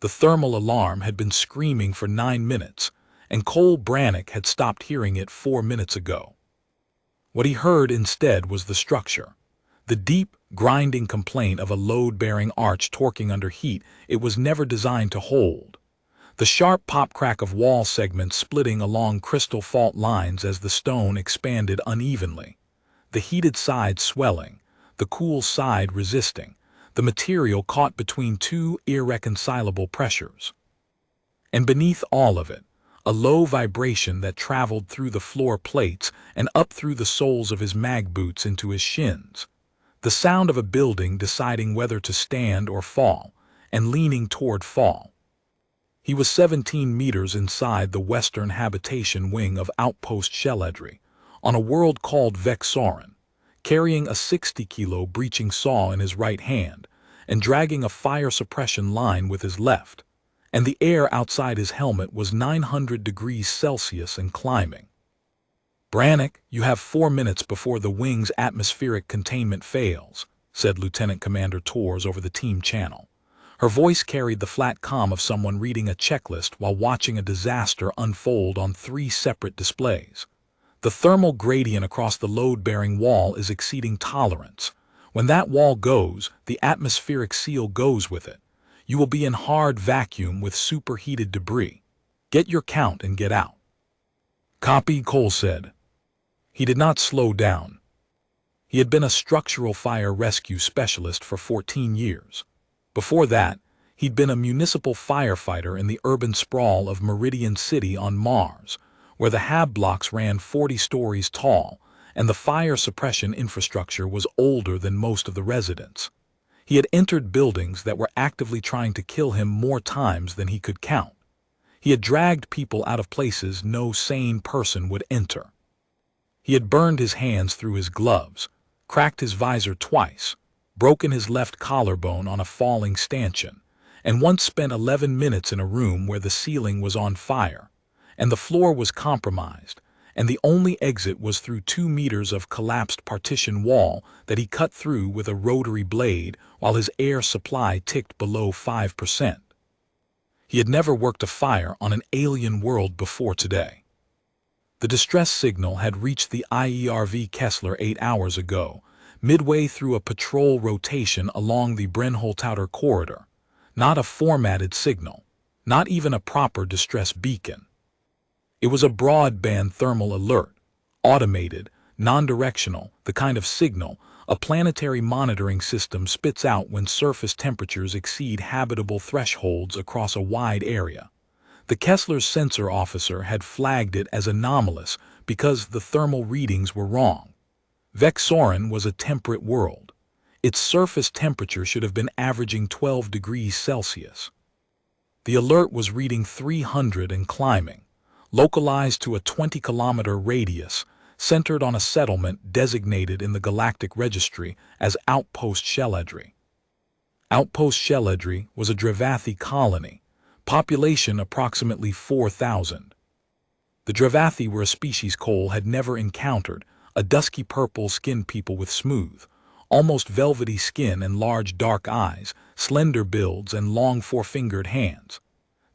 The thermal alarm had been screaming for 9 minutes, and Cole Brannick had stopped hearing it 4 minutes ago. What he heard instead was the structure. The deep, grinding complaint of a load-bearing arch torquing under heat it was never designed to hold. The sharp pop-crack of wall segments splitting along crystal fault lines as the stone expanded unevenly. The heated side swelling, the cool side resisting, the material caught between two irreconcilable pressures. And beneath all of it, a low vibration that traveled through the floor plates and up through the soles of his mag boots into his shins. The sound of a building deciding whether to stand or fall, and leaning toward fall. He was 17 meters inside the western habitation wing of Outpost Sheledri, on a world called Vexoran, carrying a 60-kilo breaching saw in his right hand and dragging a fire suppression line with his left, and the air outside his helmet was 900 degrees Celsius and climbing. "Brannick, you have 4 minutes before the wing's atmospheric containment fails," said Lieutenant Commander Torres over the team channel. Her voice carried the flat calm of someone reading a checklist while watching a disaster unfold on 3 separate displays. "The thermal gradient across the load-bearing wall is exceeding tolerance. When that wall goes, the atmospheric seal goes with it. You will be in hard vacuum with superheated debris. Get your count and get out." "Copy," Cole said. He did not slow down. He had been a structural fire rescue specialist for 14 years. Before that, he'd been a municipal firefighter in the urban sprawl of Meridian City on Mars, where the HAB blocks ran 40 stories tall, and the fire suppression infrastructure was older than most of the residents. He had entered buildings that were actively trying to kill him more times than he could count. He had dragged people out of places no sane person would enter. He had burned his hands through his gloves, cracked his visor twice, broken his left collarbone on a falling stanchion, and once spent 11 minutes in a room where the ceiling was on fire, and the floor was compromised, and the only exit was through 2 meters of collapsed partition wall that he cut through with a rotary blade while his air supply ticked below 5%. He had never worked a fire on an alien world before today. The distress signal had reached the IERV Kessler 8 hours ago, midway through a patrol rotation along the Brennholtauter corridor. Not a formatted signal, not even a proper distress beacon. It was a broadband thermal alert, automated, non-directional, the kind of signal a planetary monitoring system spits out when surface temperatures exceed habitable thresholds across a wide area. The Kessler's sensor officer had flagged it as anomalous because the thermal readings were wrong. Vexoran was a temperate world. Its surface temperature should have been averaging 12 degrees Celsius. The alert was reading 300 and climbing, localized to a 20-kilometer radius, centered on a settlement designated in the Galactic Registry as Outpost Sheledri. Outpost Sheledri was a drevathi colony, population approximately 4,000. The drevathi were a species Cole had never encountered, a dusky purple-skinned people with smooth, almost velvety skin and large dark eyes, slender builds, and long four-fingered hands.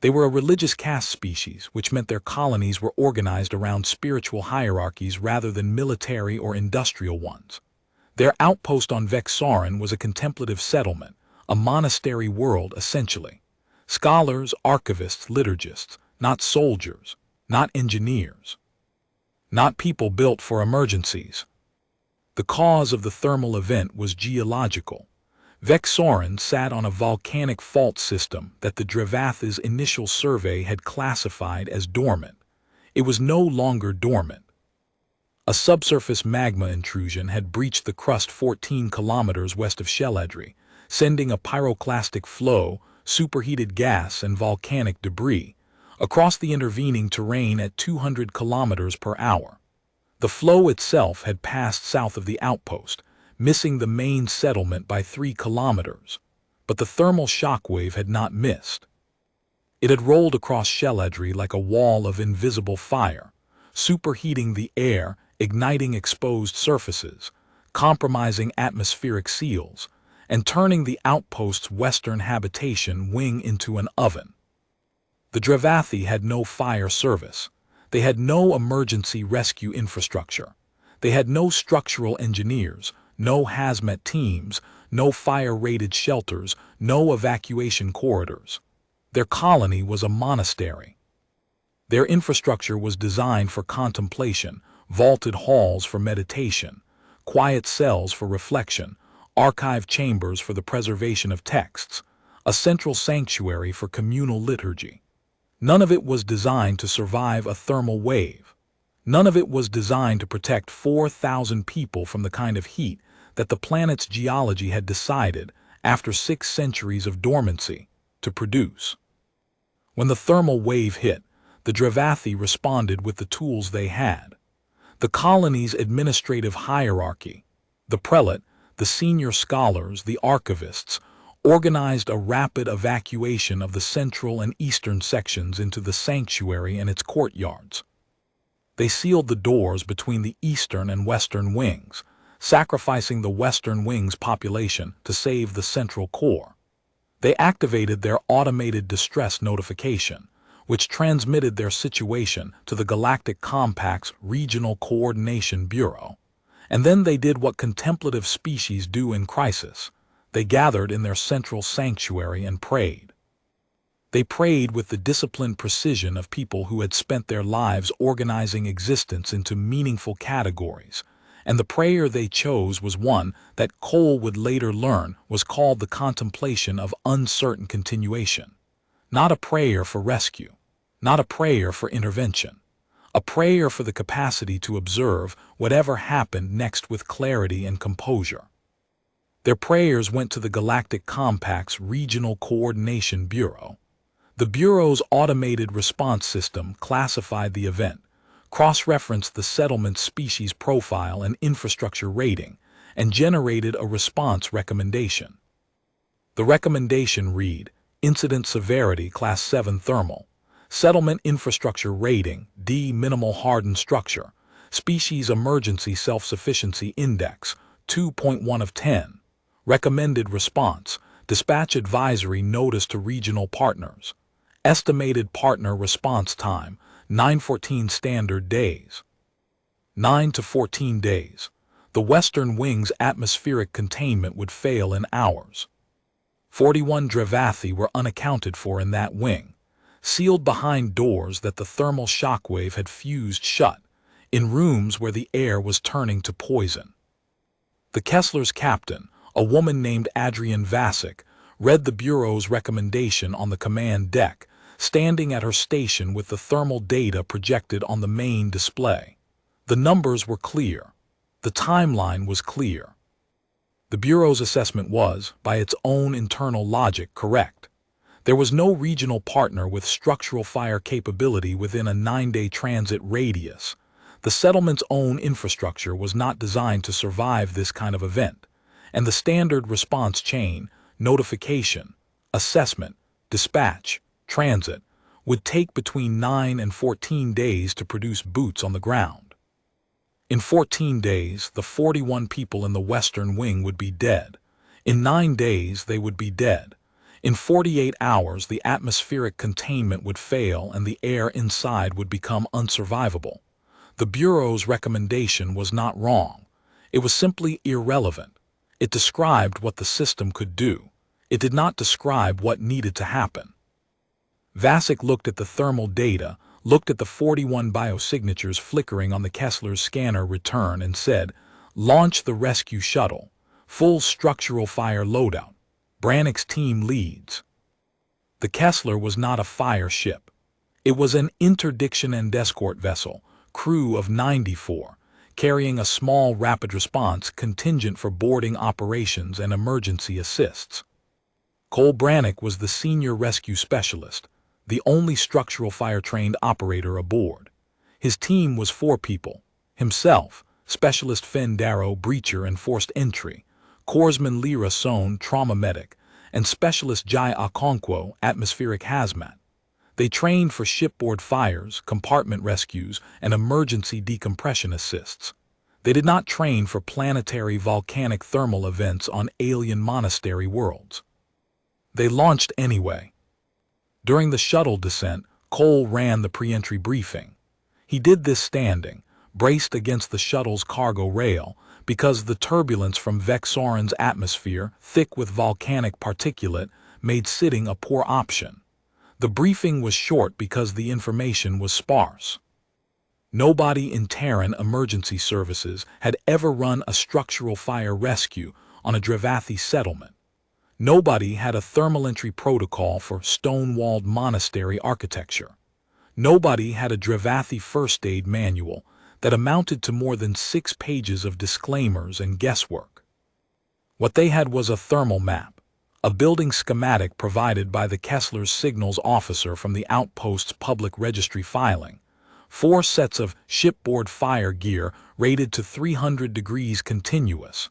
They were a religious caste species, which meant their colonies were organized around spiritual hierarchies rather than military or industrial ones. Their outpost on Vexoran was a contemplative settlement, a monastery world essentially. Scholars, archivists, liturgists, not soldiers, not engineers. Not people built for emergencies. The cause of the thermal event was geological. Vexoran sat on a volcanic fault system that the Drevathi's initial survey had classified as dormant. It was no longer dormant. A subsurface magma intrusion had breached the crust 14 kilometers west of Sheledri, sending a pyroclastic flow, superheated gas, and volcanic debris across the intervening terrain at 200 kilometers per hour. The flow itself had passed south of the outpost, missing the main settlement by 3 kilometers, but the thermal shockwave had not missed. It had rolled across Sheledri like a wall of invisible fire, superheating the air, igniting exposed surfaces, compromising atmospheric seals, and turning the outpost's western habitation wing into an oven. The drevathi had no fire service. They had no emergency rescue infrastructure. They had no structural engineers, no hazmat teams, no fire-rated shelters, no evacuation corridors. Their colony was a monastery. Their infrastructure was designed for contemplation, vaulted halls for meditation, quiet cells for reflection, archive chambers for the preservation of texts, a central sanctuary for communal liturgy. None of it was designed to survive a thermal wave. None of it was designed to protect 4,000 people from the kind of heat that the planet's geology had decided, after 6 centuries of dormancy, to produce. When the thermal wave hit, the drevathi responded with the tools they had. The colony's administrative hierarchy, the prelate, the senior scholars, the archivists, organized a rapid evacuation of the central and eastern sections into the sanctuary and its courtyards. They sealed the doors between the eastern and western wings, sacrificing the western wing's population to save the central core. They activated their automated distress notification, which transmitted their situation to the Galactic Compact's Regional Coordination Bureau. And then they did what contemplative species do in crisis. They gathered in their central sanctuary and prayed. They prayed with the disciplined precision of people who had spent their lives organizing existence into meaningful categories, and the prayer they chose was one that Cole would later learn was called the contemplation of uncertain continuation. Not a prayer for rescue, not a prayer for intervention, a prayer for the capacity to observe whatever happened next with clarity and composure. Their prayers went to the Galactic Compact's Regional Coordination Bureau. The Bureau's automated response system classified the event, cross-referenced the settlement's species profile and infrastructure rating, and generated a response recommendation. The recommendation read, Incident Severity Class 7 Thermal, Settlement Infrastructure Rating, D Minimal Hardened Structure, Species Emergency Self-Sufficiency Index, 2.1 of 10. Recommended Response, Dispatch Advisory Notice to Regional Partners. Estimated Partner Response Time, 9-14 Standard Days. 9 to 14 days. The Western Wing's atmospheric containment would fail in hours. 41 drevathi were unaccounted for in that wing, sealed behind doors that the thermal shockwave had fused shut, in rooms where the air was turning to poison. The Kessler's captain, a woman named Adrienne Vasic, read the Bureau's recommendation on the command deck, standing at her station with the thermal data projected on the main display. The numbers were clear. The timeline was clear. The Bureau's assessment was, by its own internal logic, correct. There was no regional partner with structural fire capability within a 9-day transit radius. The settlement's own infrastructure was not designed to survive this kind of event, and the standard response chain, notification, assessment, dispatch, transit, would take between 9 and 14 days to produce boots on the ground. In 14 days, the 41 people in the Western Wing would be dead. In 9 days, they would be dead. In 48 hours, the atmospheric containment would fail and the air inside would become unsurvivable. The Bureau's recommendation was not wrong. It was simply irrelevant. It described what the system could do. It did not describe what needed to happen. Vasic looked at the thermal data, looked at the 41 biosignatures flickering on the Kessler's scanner return and said, "Launch the rescue shuttle. Full structural fire loadout. Brannick's team leads." The Kessler was not a fire ship. It was an interdiction and escort vessel, crew of 94, carrying a small rapid response contingent for boarding operations and emergency assists. Cole Brannick was the senior rescue specialist, the only structural fire-trained operator aboard. His team was 4 people: himself, Specialist Finn Darrow, breacher and forced entry, Corpsman Lyra Sohn, trauma medic, and Specialist Jai Okonkwo, atmospheric hazmat. They trained for shipboard fires, compartment rescues, and emergency decompression assists. They did not train for planetary volcanic thermal events on alien monastery worlds. They launched anyway. During the shuttle descent, Cole ran the pre-entry briefing. He did this standing, braced against the shuttle's cargo rail, because the turbulence from Vexoran's atmosphere, thick with volcanic particulate, made sitting a poor option. The briefing was short because the information was sparse. Nobody in Terran emergency services had ever run a structural fire rescue on a drevathi settlement. Nobody had a thermal entry protocol for stone-walled monastery architecture. Nobody had a drevathi first aid manual that amounted to more than 6 pages of disclaimers and guesswork. What they had was a thermal map, a building schematic provided by the Kessler's signals officer from the outpost's public registry filing, 4 sets of shipboard fire gear rated to 300 degrees continuous,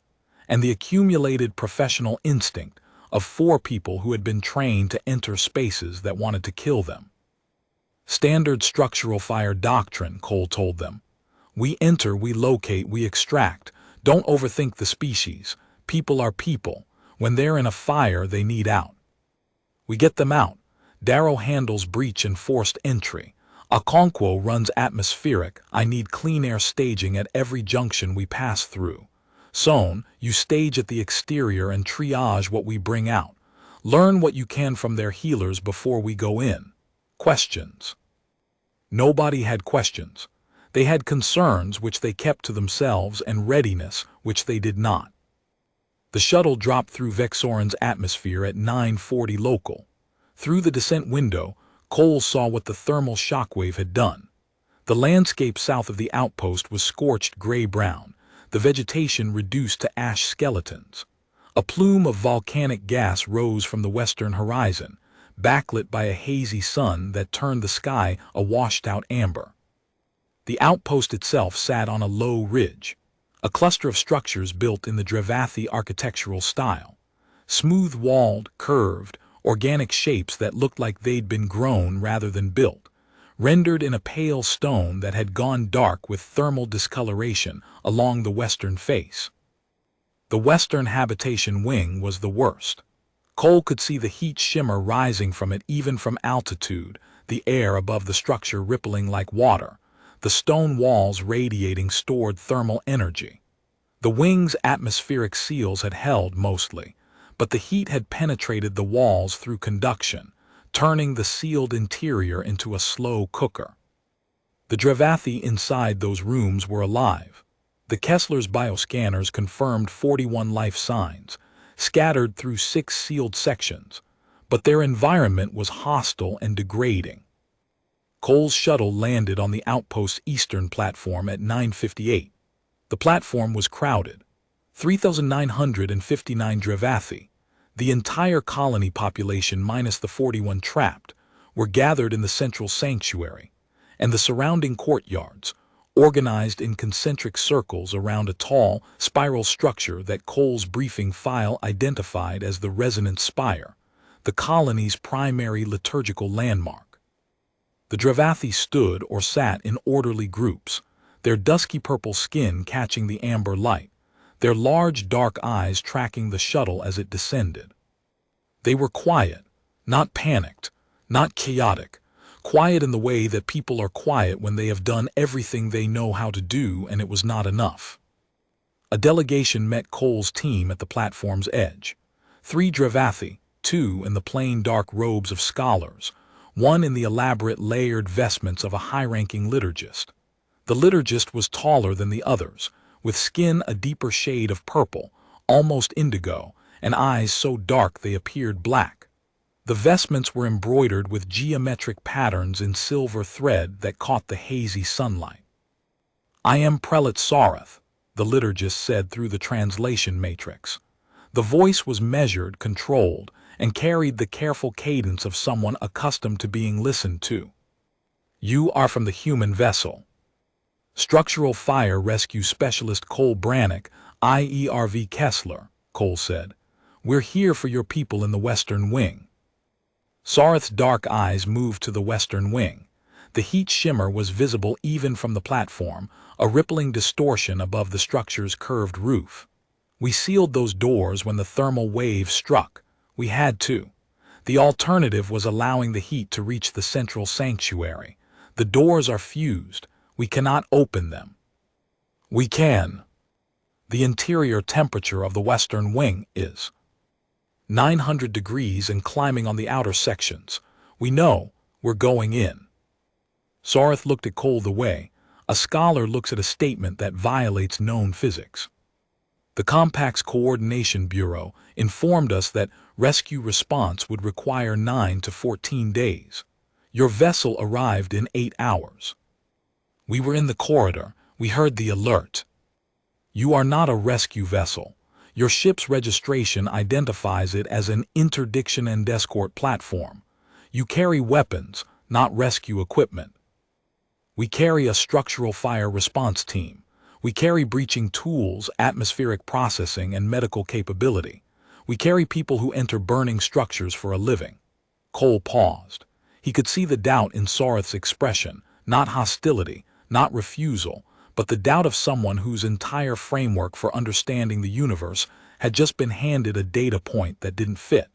and the accumulated professional instinct of 4 people who had been trained to enter spaces that wanted to kill them. Standard structural fire doctrine, Cole told them. We enter, we locate, we extract. Don't overthink the species. People are people. When they're in a fire, they need out. We get them out. Darrow handles breach and forced entry. Okonkwo runs atmospheric. I need clean air staging at every junction we pass through. Sohn, you stage at the exterior and triage what we bring out. Learn what you can from their healers before we go in. Questions. Nobody had questions. They had concerns which they kept to themselves and readiness which they did not. The shuttle dropped through Vexoran's atmosphere at 9:40 local. Through the descent window, Cole saw what the thermal shockwave had done. The landscape south of the outpost was scorched gray-brown, the vegetation reduced to ash skeletons. A plume of volcanic gas rose from the western horizon, backlit by a hazy sun that turned the sky a washed-out amber. The outpost itself sat on a low ridge, a cluster of structures built in the drevathi architectural style, smooth-walled, curved, organic shapes that looked like they'd been grown rather than built, rendered in a pale stone that had gone dark with thermal discoloration along the western face. The western habitation wing was the worst. Cole could see the heat shimmer rising from it even from altitude, the air above the structure rippling like water, the stone walls radiating stored thermal energy. The wing's atmospheric seals had held mostly, but the heat had penetrated the walls through conduction, turning the sealed interior into a slow cooker. The drevathi inside those rooms were alive. The Kessler's bioscanners confirmed 41 life signs, scattered through 6 sealed sections, but their environment was hostile and degrading. Cole's shuttle landed on the outpost's eastern platform at 9:58. The platform was crowded. 3,959 drevathi, the entire colony population minus the 41 trapped, were gathered in the central sanctuary, and the surrounding courtyards, organized in concentric circles around a tall, spiral structure that Cole's briefing file identified as the resonance spire, the colony's primary liturgical landmark. The drevathi stood or sat in orderly groups, their dusky purple skin catching the amber light, their large dark eyes tracking the shuttle as it descended. They were quiet, not panicked, not chaotic, quiet in the way that people are quiet when they have done everything they know how to do and it was not enough. A delegation met Cole's team at the platform's edge. 3 drevathi, 2 in the plain dark robes of scholars, 1 in the elaborate layered vestments of a high-ranking liturgist. The liturgist was taller than the others, with skin a deeper shade of purple, almost indigo, and eyes so dark they appeared black. The vestments were embroidered with geometric patterns in silver thread that caught the hazy sunlight. I am Prelate Sarath, the liturgist said through the translation matrix. The voice was measured, controlled, and carried the careful cadence of someone accustomed to being listened to. You are from the human vessel. Structural Fire Rescue Specialist Cole Brannick, IERV Kessler, Cole said. We're here for your people in the Western Wing. Sarath's dark eyes moved to the Western Wing. The heat shimmer was visible even from the platform, a rippling distortion above the structure's curved roof. We sealed those doors when the thermal wave struck. We had to. The alternative was allowing the heat to reach the central sanctuary. The doors are fused. We cannot open them. We can. The interior temperature of the western wing is 900 degrees and climbing on the outer sections. We know. We're going in. Sarth looked at Cole the way a scholar looks at a statement that violates known physics. The Compact's Coordination Bureau informed us that rescue response would require 9 to 14 days. Your vessel arrived in 8 hours. We were in the corridor. We heard the alert. You are not a rescue vessel. Your ship's registration identifies it as an interdiction and escort platform. You carry weapons, not rescue equipment. We carry a structural fire response team. We carry breaching tools, atmospheric processing, and medical capability. We carry people who enter burning structures for a living. Cole paused. He could see the doubt in Sarth's expression, not hostility, not refusal, but the doubt of someone whose entire framework for understanding the universe had just been handed a data point that didn't fit.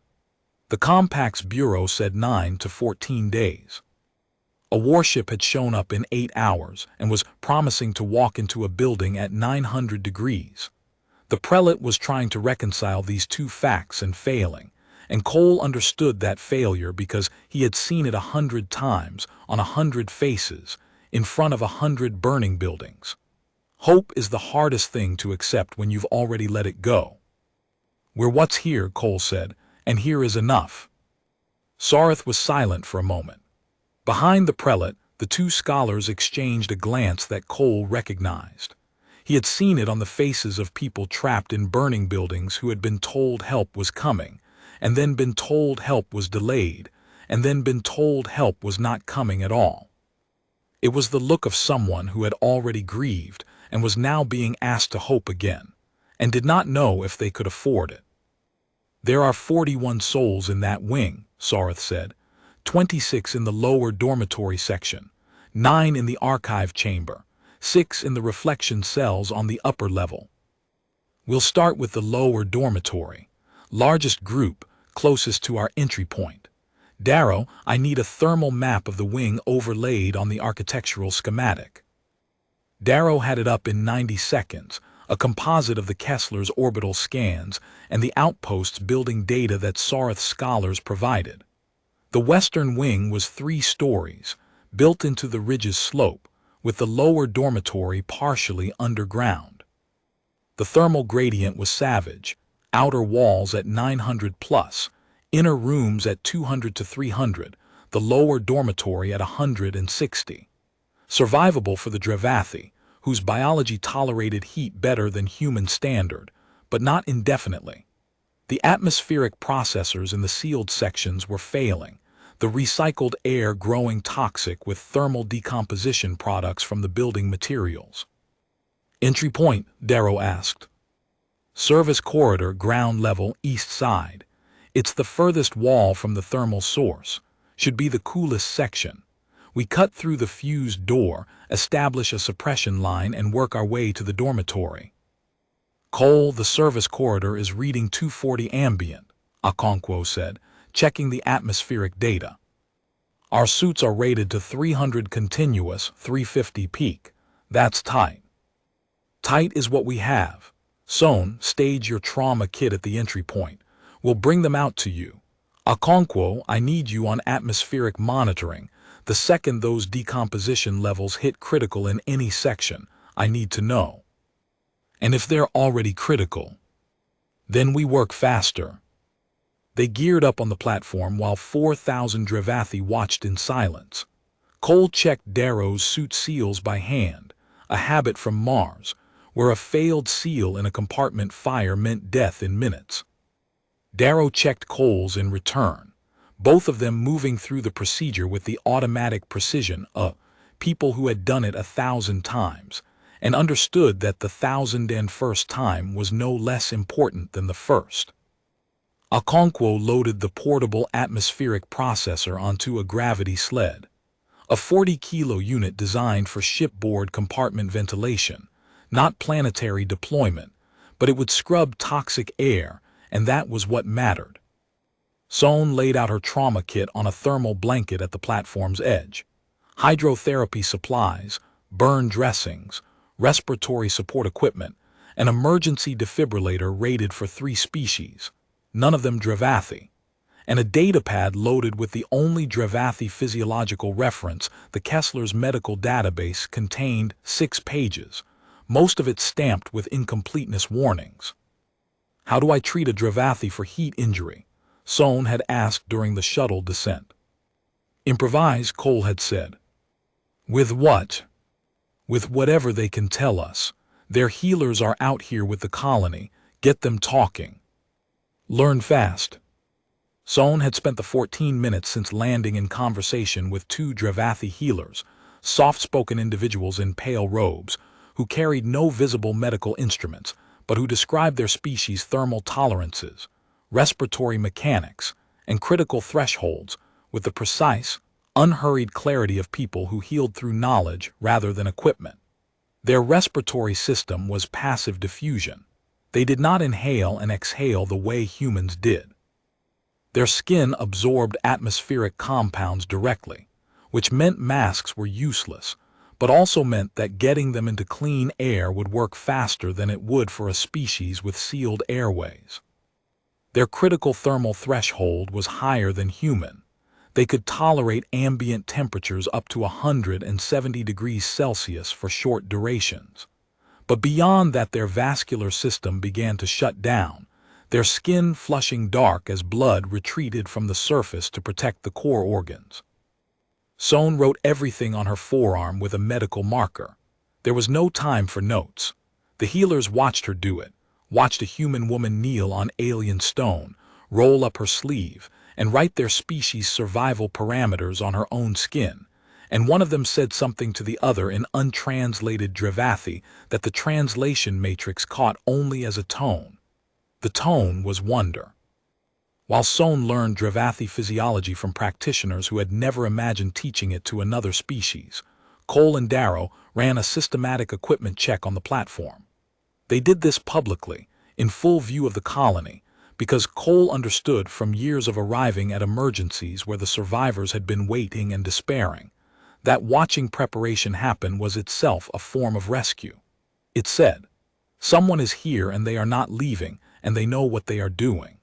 The Compact's bureau said 9 to 14 days. A warship had shown up in 8 hours and was promising to walk into a building at 900 degrees. The prelate was trying to reconcile these two facts and failing, and Cole understood that failure because he had seen it 100 times on 100 faces in front of 100 burning buildings. Hope is the hardest thing to accept when you've already let it go. We're what's here, Cole said, and here is enough. Sarth was silent for a moment. Behind the prelate, the two scholars exchanged a glance that Cole recognized. He had seen it on the faces of people trapped in burning buildings who had been told help was coming, and then been told help was delayed, and then been told help was not coming at all. It was the look of someone who had already grieved and was now being asked to hope again, and did not know if they could afford it. There are 41 souls in that wing, Sarth said. 26 in the lower dormitory section, 9 in the archive chamber, 6 in the reflection cells on the upper level. We'll start with the lower dormitory, largest group, closest to our entry point. Darrow, I need a thermal map of the wing overlaid on the architectural schematic. Darrow had it up in 90 seconds, a composite of the Kessler's orbital scans and the outposts building data that Sarth's scholars provided. The western wing was 3 stories, built into the ridge's slope, with the lower dormitory partially underground. The thermal gradient was savage, outer walls at 900 plus, inner rooms at 200 to 300, the lower dormitory at 160. Survivable for the drevathi, whose biology tolerated heat better than human standard, but not indefinitely. The atmospheric processors in the sealed sections were failing, the recycled air growing toxic with thermal decomposition products from the building materials. Entry point, Darrow asked. Service corridor, ground level, east side. It's the furthest wall from the thermal source. Should be the coolest section. We cut through the fused door, establish a suppression line, and work our way to the dormitory. Cole, the service corridor is reading 240 ambient, Okonkwo said, checking the atmospheric data. Our suits are rated to 300 continuous, 350 peak. That's tight. Tight is what we have. Sohn, stage your trauma kit at the entry point. We'll bring them out to you. Okonkwo, I need you on atmospheric monitoring. The second those decomposition levels hit critical in any section, I need to know. And if they're already critical, then we work faster. They geared up on the platform while 4,000 drevathi watched in silence. Cole checked Darrow's suit seals by hand, a habit from Mars, where a failed seal in a compartment fire meant death in minutes. Darrow checked Cole's in return, both of them moving through the procedure with the automatic precision of people who had done it 1,000 times, and understood that the 1,001st time was no less important than the first. Okonkwo loaded the portable atmospheric processor onto a gravity sled. A 40-kilo unit designed for shipboard compartment ventilation, not planetary deployment, but it would scrub toxic air, and that was what mattered. Sohn laid out her trauma kit on a thermal blanket at the platform's edge. Hydrotherapy supplies, burn dressings, respiratory support equipment, an emergency defibrillator rated for 3 species, none of them drevathi, and a datapad loaded with the only drevathi physiological reference. The Kessler's medical database contained 6 pages, most of it stamped with incompleteness warnings. "How do I treat a drevathi for heat injury?" Sohn had asked during the shuttle descent. "Improvise," Cole had said. "With what?" "With whatever they can tell us. Their healers are out here with the colony. Get them talking. Learn fast." Sohn had spent the 14 minutes since landing in conversation with 2 drevathi healers, soft-spoken individuals in pale robes, who carried no visible medical instruments, but who described their species' thermal tolerances, respiratory mechanics, and critical thresholds with the precise, unhurried clarity of people who healed through knowledge rather than equipment. Their respiratory system was passive diffusion. They did not inhale and exhale the way humans did. Their skin absorbed atmospheric compounds directly, which meant masks were useless, but also meant that getting them into clean air would work faster than it would for a species with sealed airways. Their critical thermal threshold was higher than human. They could tolerate ambient temperatures up to 170 degrees Celsius for short durations. But beyond that, their vascular system began to shut down, their skin flushing dark as blood retreated from the surface to protect the core organs. Sohn wrote everything on her forearm with a medical marker. There was no time for notes. The healers watched her do it, watched a human woman kneel on alien stone, roll up her sleeve, and write their species' survival parameters on her own skin, and one of them said something to the other in untranslated drevathi that the translation matrix caught only as a tone. The tone was wonder. While Sohn learned drevathi physiology from practitioners who had never imagined teaching it to another species, Cole and Darrow ran a systematic equipment check on the platform. They did this publicly, in full view of the colony, because Cole understood from years of arriving at emergencies where the survivors had been waiting and despairing, that watching preparation happen was itself a form of rescue. It said, "Someone is here and they are not leaving, and they know what they are doing."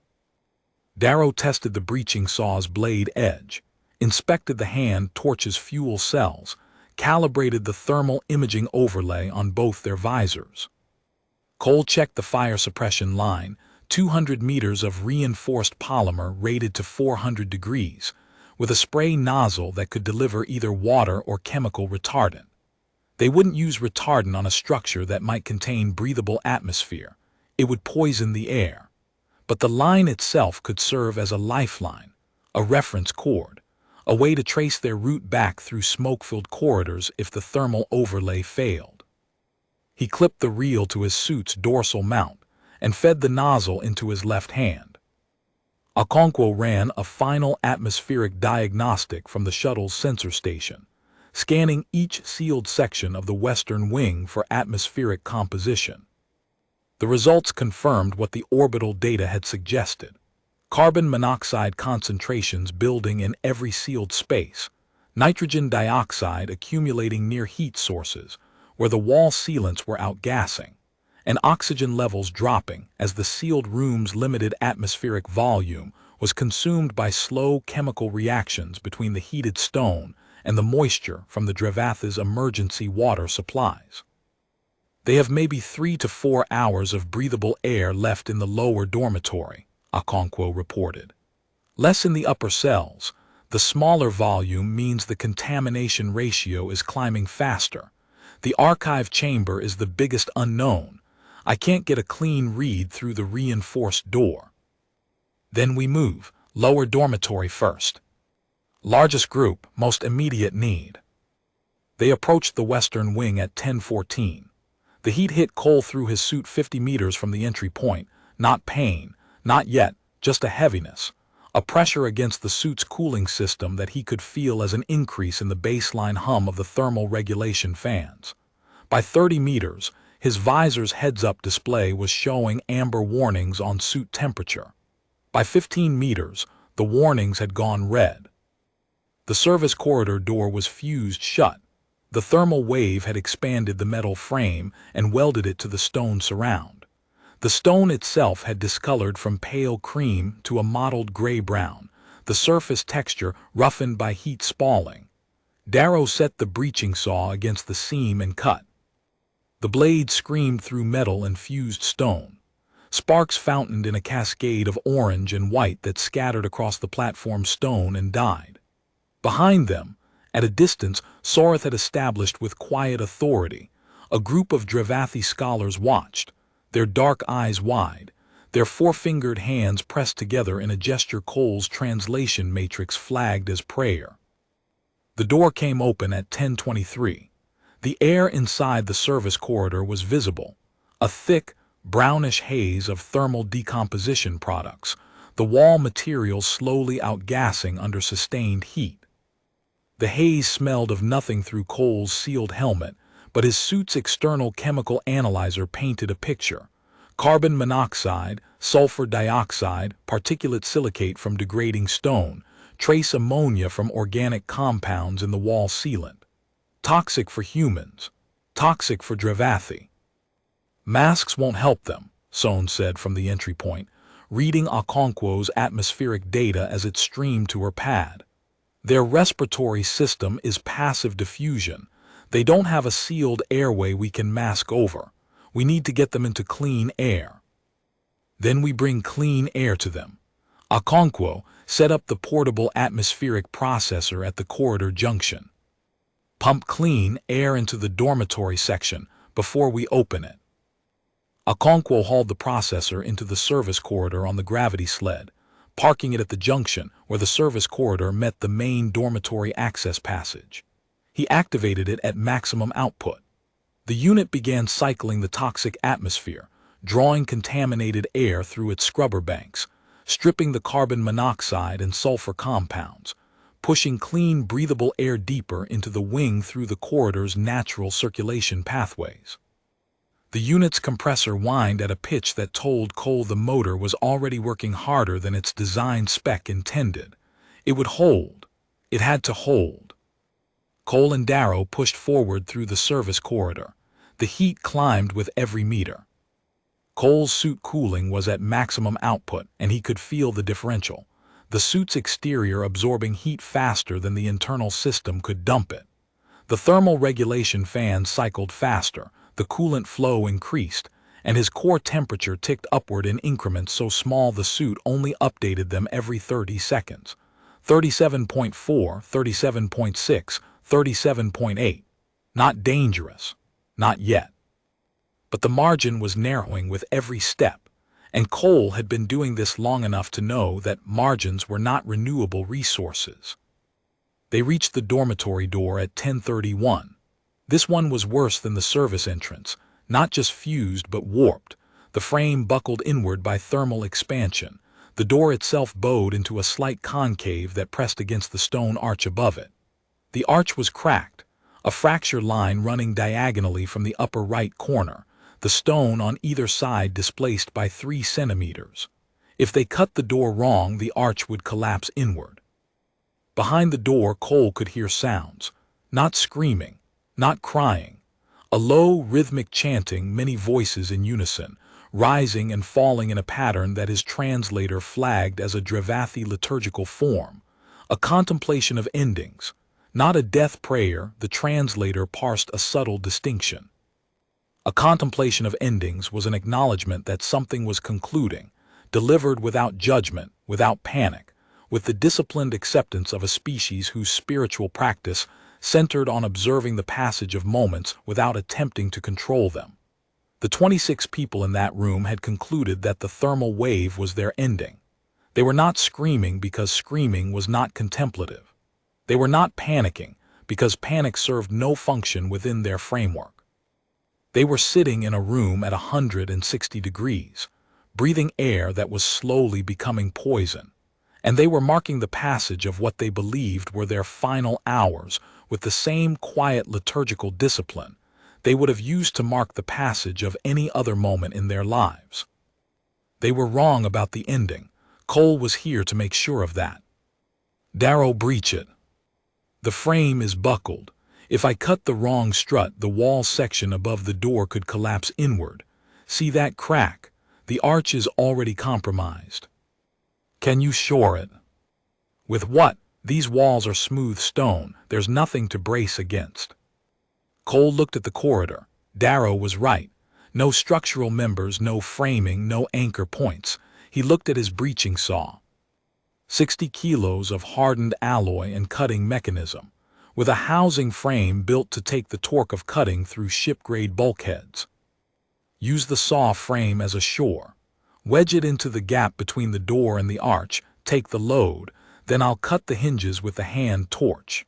Darrow tested the breaching saw's blade edge, inspected the hand torch's fuel cells, calibrated the thermal imaging overlay on both their visors. Cole checked the fire suppression line, 200 meters of reinforced polymer rated to 400 degrees, with a spray nozzle that could deliver either water or chemical retardant. They wouldn't use retardant on a structure that might contain breathable atmosphere. It would poison the air. But the line itself could serve as a lifeline, a reference cord, a way to trace their route back through smoke-filled corridors if the thermal overlay failed. He clipped the reel to his suit's dorsal mount and fed the nozzle into his left hand. Okonkwo ran a final atmospheric diagnostic from the shuttle's sensor station, scanning each sealed section of the western wing for atmospheric composition. The results confirmed what the orbital data had suggested. Carbon monoxide concentrations building in every sealed space, nitrogen dioxide accumulating near heat sources where the wall sealants were outgassing, and oxygen levels dropping as the sealed room's limited atmospheric volume was consumed by slow chemical reactions between the heated stone and the moisture from the drevathi's emergency water supplies. "They have maybe 3 to 4 hours of breathable air left in the lower dormitory," Okonkwo reported. "Less in the upper cells. The smaller volume means the contamination ratio is climbing faster. The archive chamber is the biggest unknown. I can't get a clean read through the reinforced door." "Then we move. Lower dormitory first. Largest group, most immediate need." They approached the western wing at 10:14. The heat hit Cole through his suit 50 meters from the entry point. Not pain, not yet, just a heaviness. a pressure against the suit's cooling system that he could feel as an increase in the baseline hum of the thermal regulation fans. By 30 meters, his visor's heads-up display was showing amber warnings on suit temperature. By 15 meters, the warnings had gone red. The service corridor door was fused shut. The thermal wave had expanded the metal frame and welded it to the stone surround. The stone itself had discolored from pale cream to a mottled gray-brown, the surface texture roughened by heat spalling. Darrow set the breaching saw against the seam and cut. The blade screamed through metal and fused stone. Sparks fountained in a cascade of orange and white that scattered across the platform stone and died. Behind them, at a distance, Sorath had established with quiet authority. A group of drevathi scholars watched, their dark eyes wide, their four-fingered hands pressed together in a gesture Cole's translation matrix flagged as prayer. The door came open at 10:23. The air inside the service corridor was visible, a thick, brownish haze of thermal decomposition products, the wall materials slowly outgassing under sustained heat. The haze smelled of nothing through Cole's sealed helmet, but his suit's external chemical analyzer painted a picture. Carbon monoxide, sulfur dioxide, particulate silicate from degrading stone, trace ammonia from organic compounds in the wall sealant. Toxic for humans, toxic for drevathi. Masks won't help them, Sohn said from the entry point, reading Okonkwo's atmospheric data as it streamed to her pad. Their respiratory system is passive diffusion. They don't have a sealed airway we can mask over. We need to get them into clean air. Then we bring clean air to them. Okonkwo set up the portable atmospheric processor at the corridor junction. Pump clean air into the dormitory section before we open it. Okonkwo hauled the processor into the service corridor on the gravity sled, parking it at the junction where the service corridor met the main dormitory access passage. He activated it at maximum output. The unit began cycling the toxic atmosphere, drawing contaminated air through its scrubber banks, stripping the carbon monoxide and sulfur compounds, pushing clean, breathable air deeper into the wing through the corridor's natural circulation pathways. The unit's compressor whined at a pitch that told Cole the motor was already working harder than its design spec intended. It would hold. It had to hold. Cole and Darrow pushed forward through the service corridor. The heat climbed with every meter. Cole's suit cooling was at maximum output, and he could feel the differential. The suit's exterior absorbing heat faster than the internal system could dump it. The thermal regulation fans cycled faster, the coolant flow increased, and his core temperature ticked upward in increments so small the suit only updated them every 30 seconds. 37.4, 37.6, 37.8. Not dangerous. Not yet. But the margin was narrowing with every step, and Cole had been doing this long enough to know that margins were not renewable resources. They reached the dormitory door at 10:31. This one was worse than the service entrance, not just fused but warped, the frame buckled inward by thermal expansion. The door itself bowed into a slight concave that pressed against the stone arch above it. The arch was cracked, a fracture line running diagonally from the upper right corner, the stone on either side displaced by 3 centimeters. If they cut the door wrong, the arch would collapse inward. Behind the door, Cole could hear sounds, not screaming, not crying, a low, rhythmic chanting, many voices in unison, rising and falling in a pattern that his translator flagged as a drevathi liturgical form, a contemplation of endings. Not a death prayer, the translator parsed a subtle distinction. A contemplation of endings was an acknowledgement that something was concluding, delivered without judgment, without panic, with the disciplined acceptance of a species whose spiritual practice centered on observing the passage of moments without attempting to control them. The 26 people in that room had concluded that the thermal wave was their ending. They were not screaming because screaming was not contemplative. They were not panicking because panic served no function within their framework. They were sitting in a room at 160 degrees, breathing air that was slowly becoming poison, and they were marking the passage of what they believed were their final hours with the same quiet liturgical discipline they would have used to mark the passage of any other moment in their lives. They were wrong about the ending. Cole was here to make sure of that. Darrow, breach it. The frame is buckled. If I cut the wrong strut, the wall section above the door could collapse inward. See that crack? The arch is already compromised. Can you shore it? With what? These walls are smooth stone. There's nothing to brace against. Cole looked at the corridor. Darrow was right. No structural members, no framing, no anchor points. He looked at his breaching saw. 60 kilos of hardened alloy and cutting mechanism, with a housing frame built to take the torque of cutting through ship-grade bulkheads. Use the saw frame as a shore. Wedge it into the gap between the door and the arch, take the load, then I'll cut the hinges with the hand torch.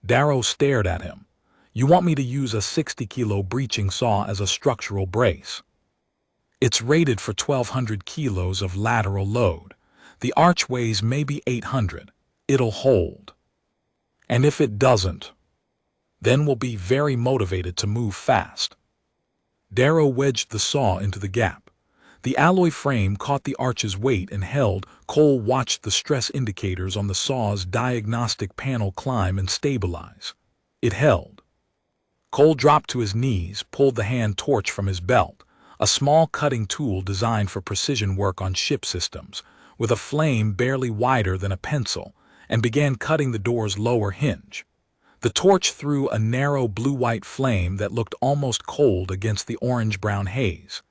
Darrow stared at him. You want me to use a 60-kilo breaching saw as a structural brace? It's rated for 1,200 kilos of lateral load. The arch weighs maybe 800. It'll hold. And if it doesn't, then we'll be very motivated to move fast. Darrow wedged the saw into the gap. The alloy frame caught the arch's weight and held. Cole watched the stress indicators on the saw's diagnostic panel climb and stabilize. It held. Cole dropped to his knees, pulled the hand torch from his belt, a small cutting tool designed for precision work on ship systems, with a flame barely wider than a pencil, and began cutting the door's lower hinge. The torch threw a narrow blue-white flame that looked almost cold against the orange-brown haze.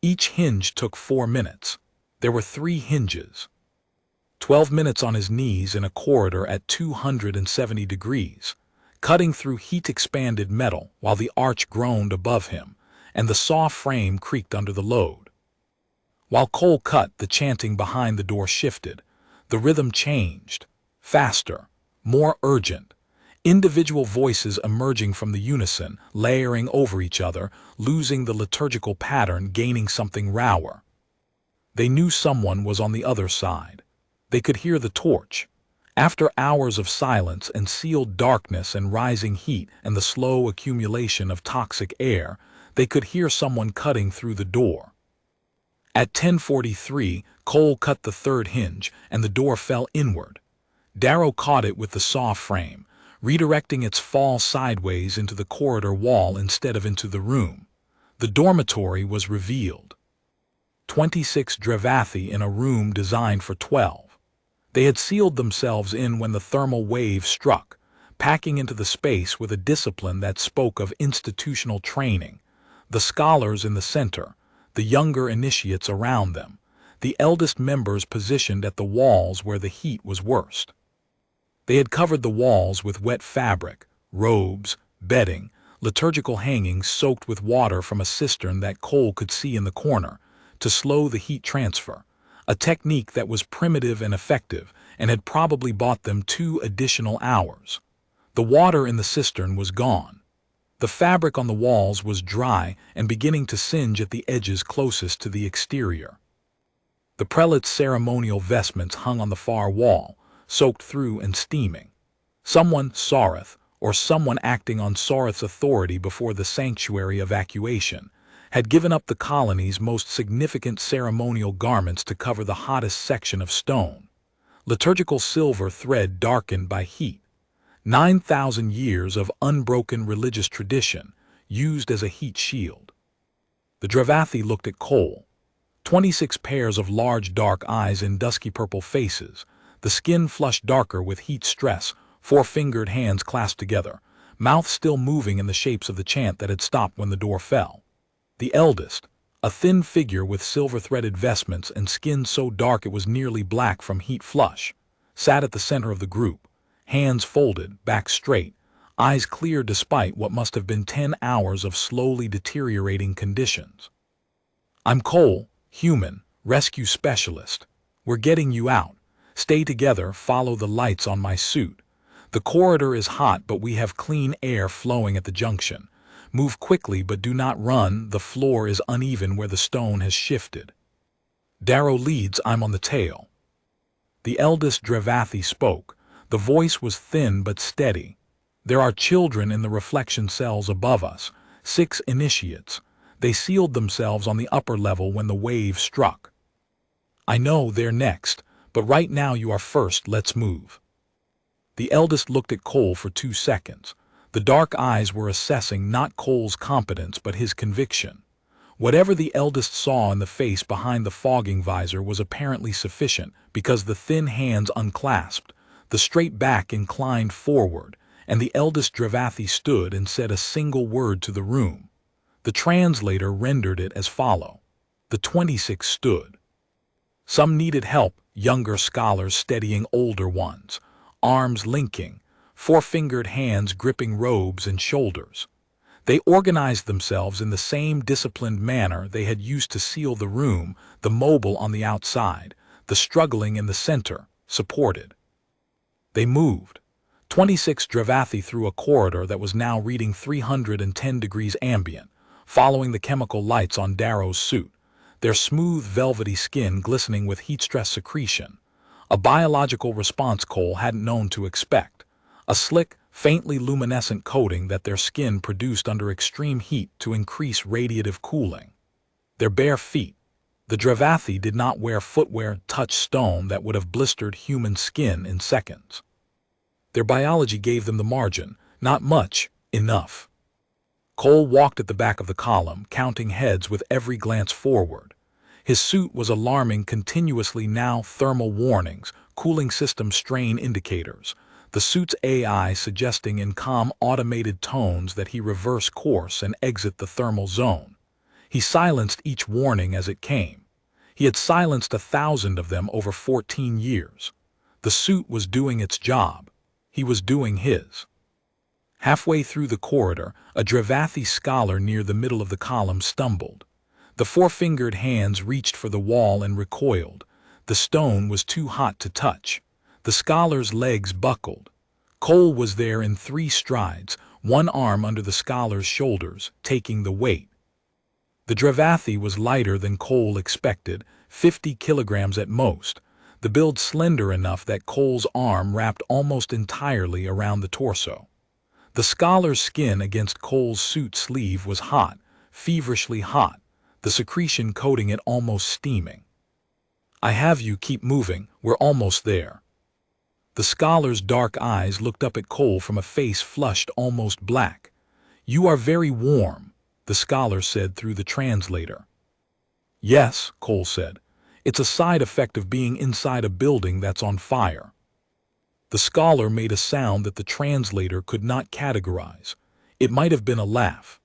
Each hinge took 4 minutes. There were 3 hinges. 12 minutes on his knees in a corridor at 270 degrees, cutting through heat-expanded metal while the arch groaned above him, and the saw frame creaked under the load. While Cole cut, the chanting behind the door shifted. The rhythm changed. Faster, more urgent. Individual voices emerging from the unison, layering over each other, losing the liturgical pattern, gaining something rower. They knew someone was on the other side. They could hear the torch. After hours of silence and sealed darkness and rising heat and the slow accumulation of toxic air, they could hear someone cutting through the door. At 10:43, Cole cut the 3rd hinge, and the door fell inward. Darrow caught it with the saw frame, redirecting its fall sideways into the corridor wall instead of into the room. The dormitory was revealed. 26 drevathi in a room designed for 12. They had sealed themselves in when the thermal wave struck, packing into the space with a discipline that spoke of institutional training. The scholars in the center, the younger initiates around them, the eldest members positioned at the walls where the heat was worst. They had covered the walls with wet fabric, robes, bedding, liturgical hangings soaked with water from a cistern that Cole could see in the corner, to slow the heat transfer, a technique that was primitive and effective and had probably bought them 2 additional hours. The water in the cistern was gone. The fabric on the walls was dry and beginning to singe at the edges closest to the exterior. The prelate's ceremonial vestments hung on the far wall, soaked through and steaming. Someone, Sareth, or someone acting on Sareth's authority before the sanctuary evacuation, had given up the colony's most significant ceremonial garments to cover the hottest section of stone. Liturgical silver thread darkened by heat. 9,000 years of unbroken religious tradition used as a heat shield. The drevathi looked at Cole. 26 pairs of large dark eyes in dusky purple faces, the skin flushed darker with heat stress, 4-fingered hands clasped together, mouth still moving in the shapes of the chant that had stopped when the door fell. The eldest, a thin figure with silver-threaded vestments and skin so dark it was nearly black from heat flush, sat at the center of the group, hands folded, back straight, eyes clear despite what must have been 10 hours of slowly deteriorating conditions. I'm Cole, human, rescue specialist. We're getting you out. Stay together, follow the lights on my suit. The corridor is hot, but we have clean air flowing at the junction. Move quickly, but do not run. The floor is uneven where the stone has shifted. Darrow leads, I'm on the tail. The eldest drevathi spoke. The voice was thin but steady. "There are children in the reflection cells above us, 6 initiates. They sealed themselves on the upper level when the wave struck. I know they're next, but right now you are first. Let's move." The eldest looked at Cole for 2 seconds. The dark eyes were assessing not Cole's competence but his conviction. Whatever the eldest saw in the face behind the fogging visor was apparently sufficient, because the thin hands unclasped, the straight back inclined forward, and the eldest drevathi stood and said a single word to the room. The translator rendered it as follow. The 26 stood. Some needed help, younger scholars steadying older ones, arms linking, four-fingered hands gripping robes and shoulders. They organized themselves in the same disciplined manner they had used to seal the room, the mobile on the outside, the struggling in the center, supported. They moved. 26 drevathi through a corridor that was now reading 310 degrees ambient, following the chemical lights on Darrow's suit, their smooth velvety skin glistening with heat-stress secretion. A biological response Cole hadn't known to expect. A slick, faintly luminescent coating that their skin produced under extreme heat to increase radiative cooling. Their bare feet. The drevathi did not wear footwear touch stone that would have blistered human skin in seconds. Their biology gave them the margin, not much, enough. Cole walked at the back of the column, counting heads with every glance forward. His suit was alarming continuously now: thermal warnings, cooling system strain indicators, the suit's AI suggesting in calm automated tones that he reverse course and exit the thermal zone. He silenced each warning as it came. He had silenced 1,000 of them over 14 years. The suit was doing its job. He was doing his. Halfway through the corridor, a drevathi scholar near the middle of the column stumbled. The four-fingered hands reached for the wall and recoiled. The stone was too hot to touch. The scholar's legs buckled. Cole was there in 3 strides, one arm under the scholar's shoulders, taking the weight. The drevathi was lighter than Cole expected, 50 kilograms at most, the build slender enough that Cole's arm wrapped almost entirely around the torso. The scholar's skin against Cole's suit sleeve was hot, feverishly hot, the secretion coating it almost steaming. "I have you, keep moving, we're almost there." The scholar's dark eyes looked up at Cole from a face flushed almost black. "You are very warm," the scholar said through the translator. "Yes," Cole said. "It's a side effect of being inside a building that's on fire." The scholar made a sound that the translator could not categorize. It might have been a laugh.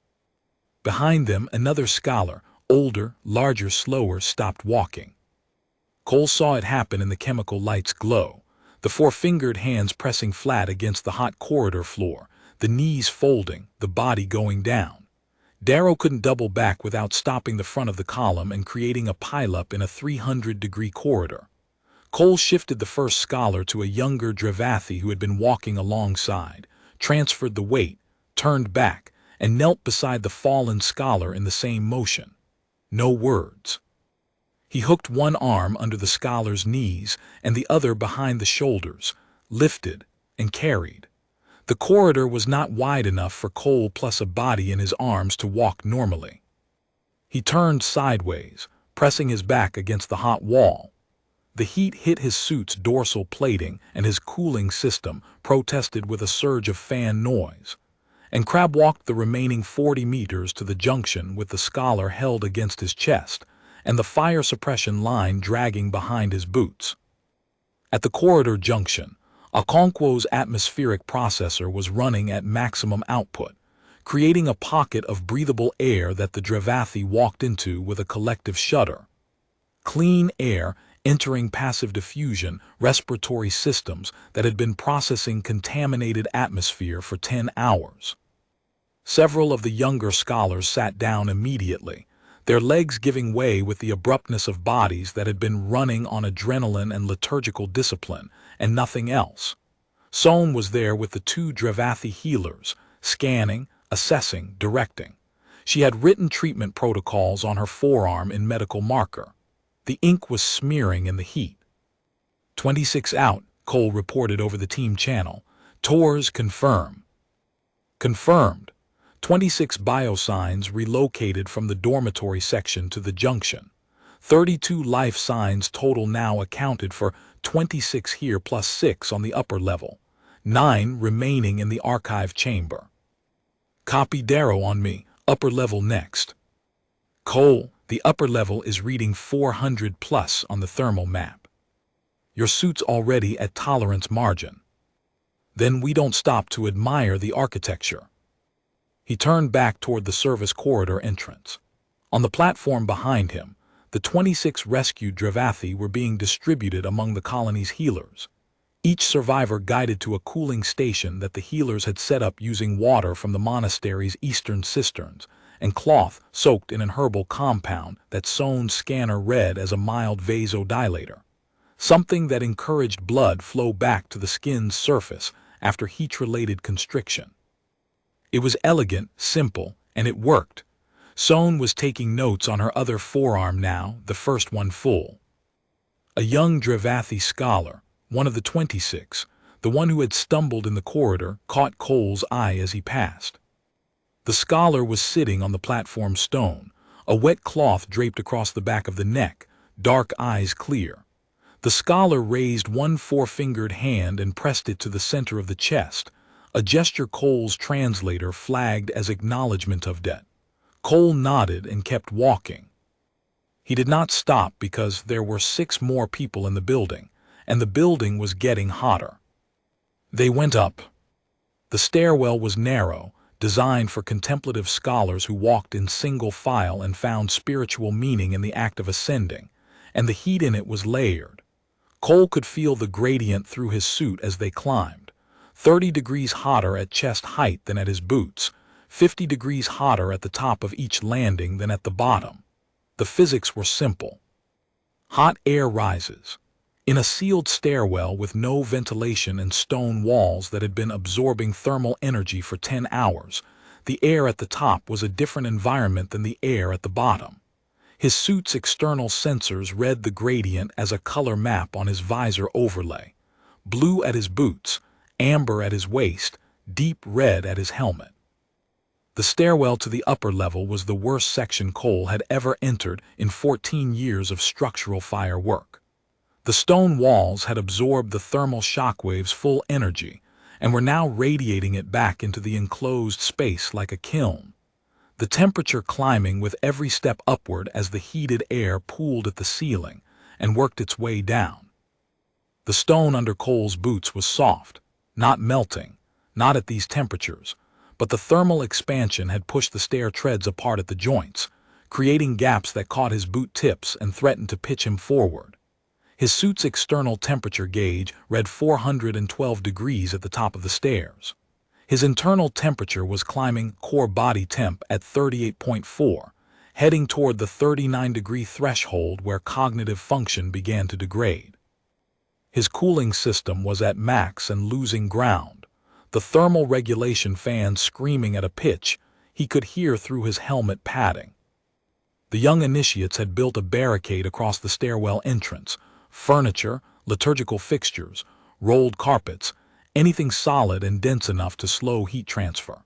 Behind them, another scholar, older, larger, slower, stopped walking. Cole saw it happen in the chemical light's glow, the four-fingered hands pressing flat against the hot corridor floor, the knees folding, the body going down. Darrow couldn't double back without stopping the front of the column and creating a pileup in a 300-degree corridor. Cole shifted the first scholar to a younger drevathi who had been walking alongside, transferred the weight, turned back, and knelt beside the fallen scholar in the same motion. No words. He hooked one arm under the scholar's knees and the other behind the shoulders, lifted, and carried. The corridor was not wide enough for Cole plus a body in his arms to walk normally. He turned sideways, pressing his back against the hot wall. The heat hit his suit's dorsal plating, and his cooling system protested with a surge of fan noise. And Crab walked the remaining 40 meters to the junction with the scholar held against his chest, and the fire suppression line dragging behind his boots. At the corridor junction, Okonkwo's atmospheric processor was running at maximum output, creating a pocket of breathable air that the drevathi walked into with a collective shudder. Clean air entering passive diffusion respiratory systems that had been processing contaminated atmosphere for 10 hours. Several of the younger scholars sat down immediately, their legs giving way with the abruptness of bodies that had been running on adrenaline and liturgical discipline, and nothing else. Soam was there with the 2 drevathi healers, scanning, assessing, directing. She had written treatment protocols on her forearm in medical marker. The ink was smearing in the heat. 26 out, Cole reported over the team channel. Tours confirm. Confirmed. 26 biosigns relocated from the dormitory section to the junction. 32 life signs total now accounted for, 26 here plus 6 on the upper level. 9 remaining in the archive chamber. Copy Darrow on me, upper level next. Cole, the upper level is reading 400 plus on the thermal map. Your suit's already at tolerance margin. Then we don't stop to admire the architecture. He turned back toward the service corridor entrance. On the platform behind him, the 26 rescued drevathi were being distributed among the colony's healers. Each survivor guided to a cooling station that the healers had set up using water from the monastery's eastern cisterns and cloth soaked in an herbal compound that Sohn's scanner read as a mild vasodilator, something that encouraged blood flow back to the skin's surface after heat-related constriction. It was elegant, simple, and it worked. Sohn was taking notes on her other forearm now, the first one full. A young drevathi scholar, one of the 26, the one who had stumbled in the corridor, caught Cole's eye as he passed. The scholar was sitting on the platform stone, a wet cloth draped across the back of the neck, dark eyes clear. The scholar raised one four-fingered hand and pressed it to the center of the chest, a gesture Cole's translator flagged as acknowledgement of debt. Cole nodded and kept walking. He did not stop because there were 6 more people in the building, and the building was getting hotter. They went up. The stairwell was narrow, designed for contemplative scholars who walked in single file and found spiritual meaning in the act of ascending, and the heat in it was layered. Cole could feel the gradient through his suit as they climbed. 30 degrees hotter at chest height than at his boots, 50 degrees hotter at the top of each landing than at the bottom. The physics were simple. Hot air rises. In a sealed stairwell with no ventilation and stone walls that had been absorbing thermal energy for 10 hours, the air at the top was a different environment than the air at the bottom. His suit's external sensors read the gradient as a color map on his visor overlay. Blue at his boots, amber at his waist, deep red at his helmet. The stairwell to the upper level was the worst section Cole had ever entered in 14 years of structural fire work. The stone walls had absorbed the thermal shockwave's full energy and were now radiating it back into the enclosed space like a kiln, the temperature climbing with every step upward as the heated air pooled at the ceiling and worked its way down. The stone under Cole's boots was soft, not melting, not at these temperatures, but the thermal expansion had pushed the stair treads apart at the joints, creating gaps that caught his boot tips and threatened to pitch him forward. His suit's external temperature gauge read 412 degrees at the top of the stairs. His internal temperature was climbing core body temp at 38.4, heading toward the 39-degree threshold where cognitive function began to degrade. His cooling system was at max and losing ground, the thermal regulation fan screaming at a pitch he could hear through his helmet padding. The young initiates had built a barricade across the stairwell entrance, furniture, liturgical fixtures, rolled carpets, anything solid and dense enough to slow heat transfer.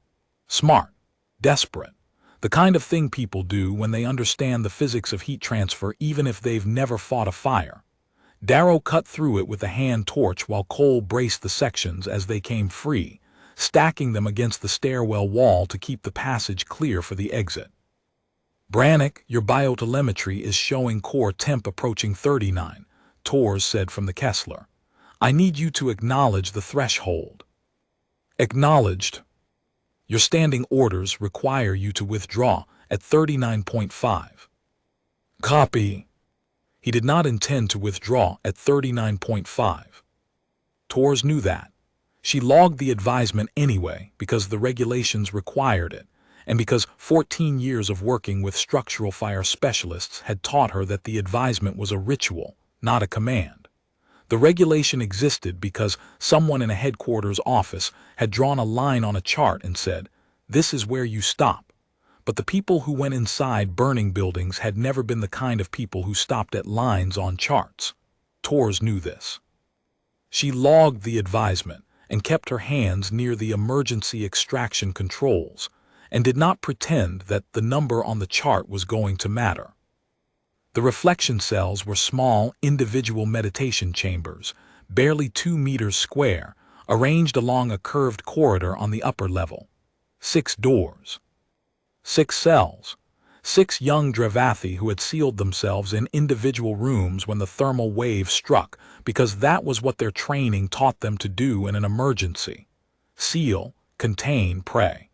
Smart, desperate, the kind of thing people do when they understand the physics of heat transfer even if they've never fought a fire. Darrow cut through it with a hand torch while Cole braced the sections as they came free, stacking them against the stairwell wall to keep the passage clear for the exit. Brannick, your biotelemetry is showing core temp approaching 39, Tors said from the Kessler. I need you to acknowledge the threshold. Acknowledged. Your standing orders require you to withdraw at 39.5. Copy. He did not intend to withdraw at 39.5. Tors knew that. She logged the advisement anyway because the regulations required it, and because 14 years of working with structural fire specialists had taught her that the advisement was a ritual, not a command. The regulation existed because someone in a headquarters office had drawn a line on a chart and said, "This is where you stop." But the people who went inside burning buildings had never been the kind of people who stopped at lines on charts. Tors knew this. She logged the advisement and kept her hands near the emergency extraction controls, and did not pretend that the number on the chart was going to matter. The reflection cells were small, individual meditation chambers, barely 2 meters square, arranged along a curved corridor on the upper level. 6 doors. 6 cells. 6 young drevathi who had sealed themselves in individual rooms when the thermal wave struck, because that was what their training taught them to do in an emergency. Seal, contain, pray.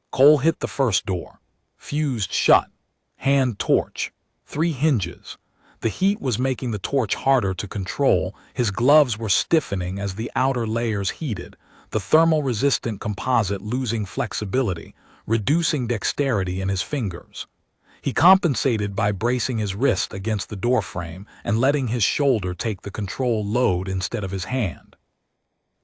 Cole hit the first door. Fused shut. Hand torch. 3 hinges. The heat was making the torch harder to control. His gloves were stiffening as the outer layers heated, the thermal-resistant composite losing flexibility, reducing dexterity in his fingers. He compensated by bracing his wrist against the doorframe and letting his shoulder take the control load instead of his hand.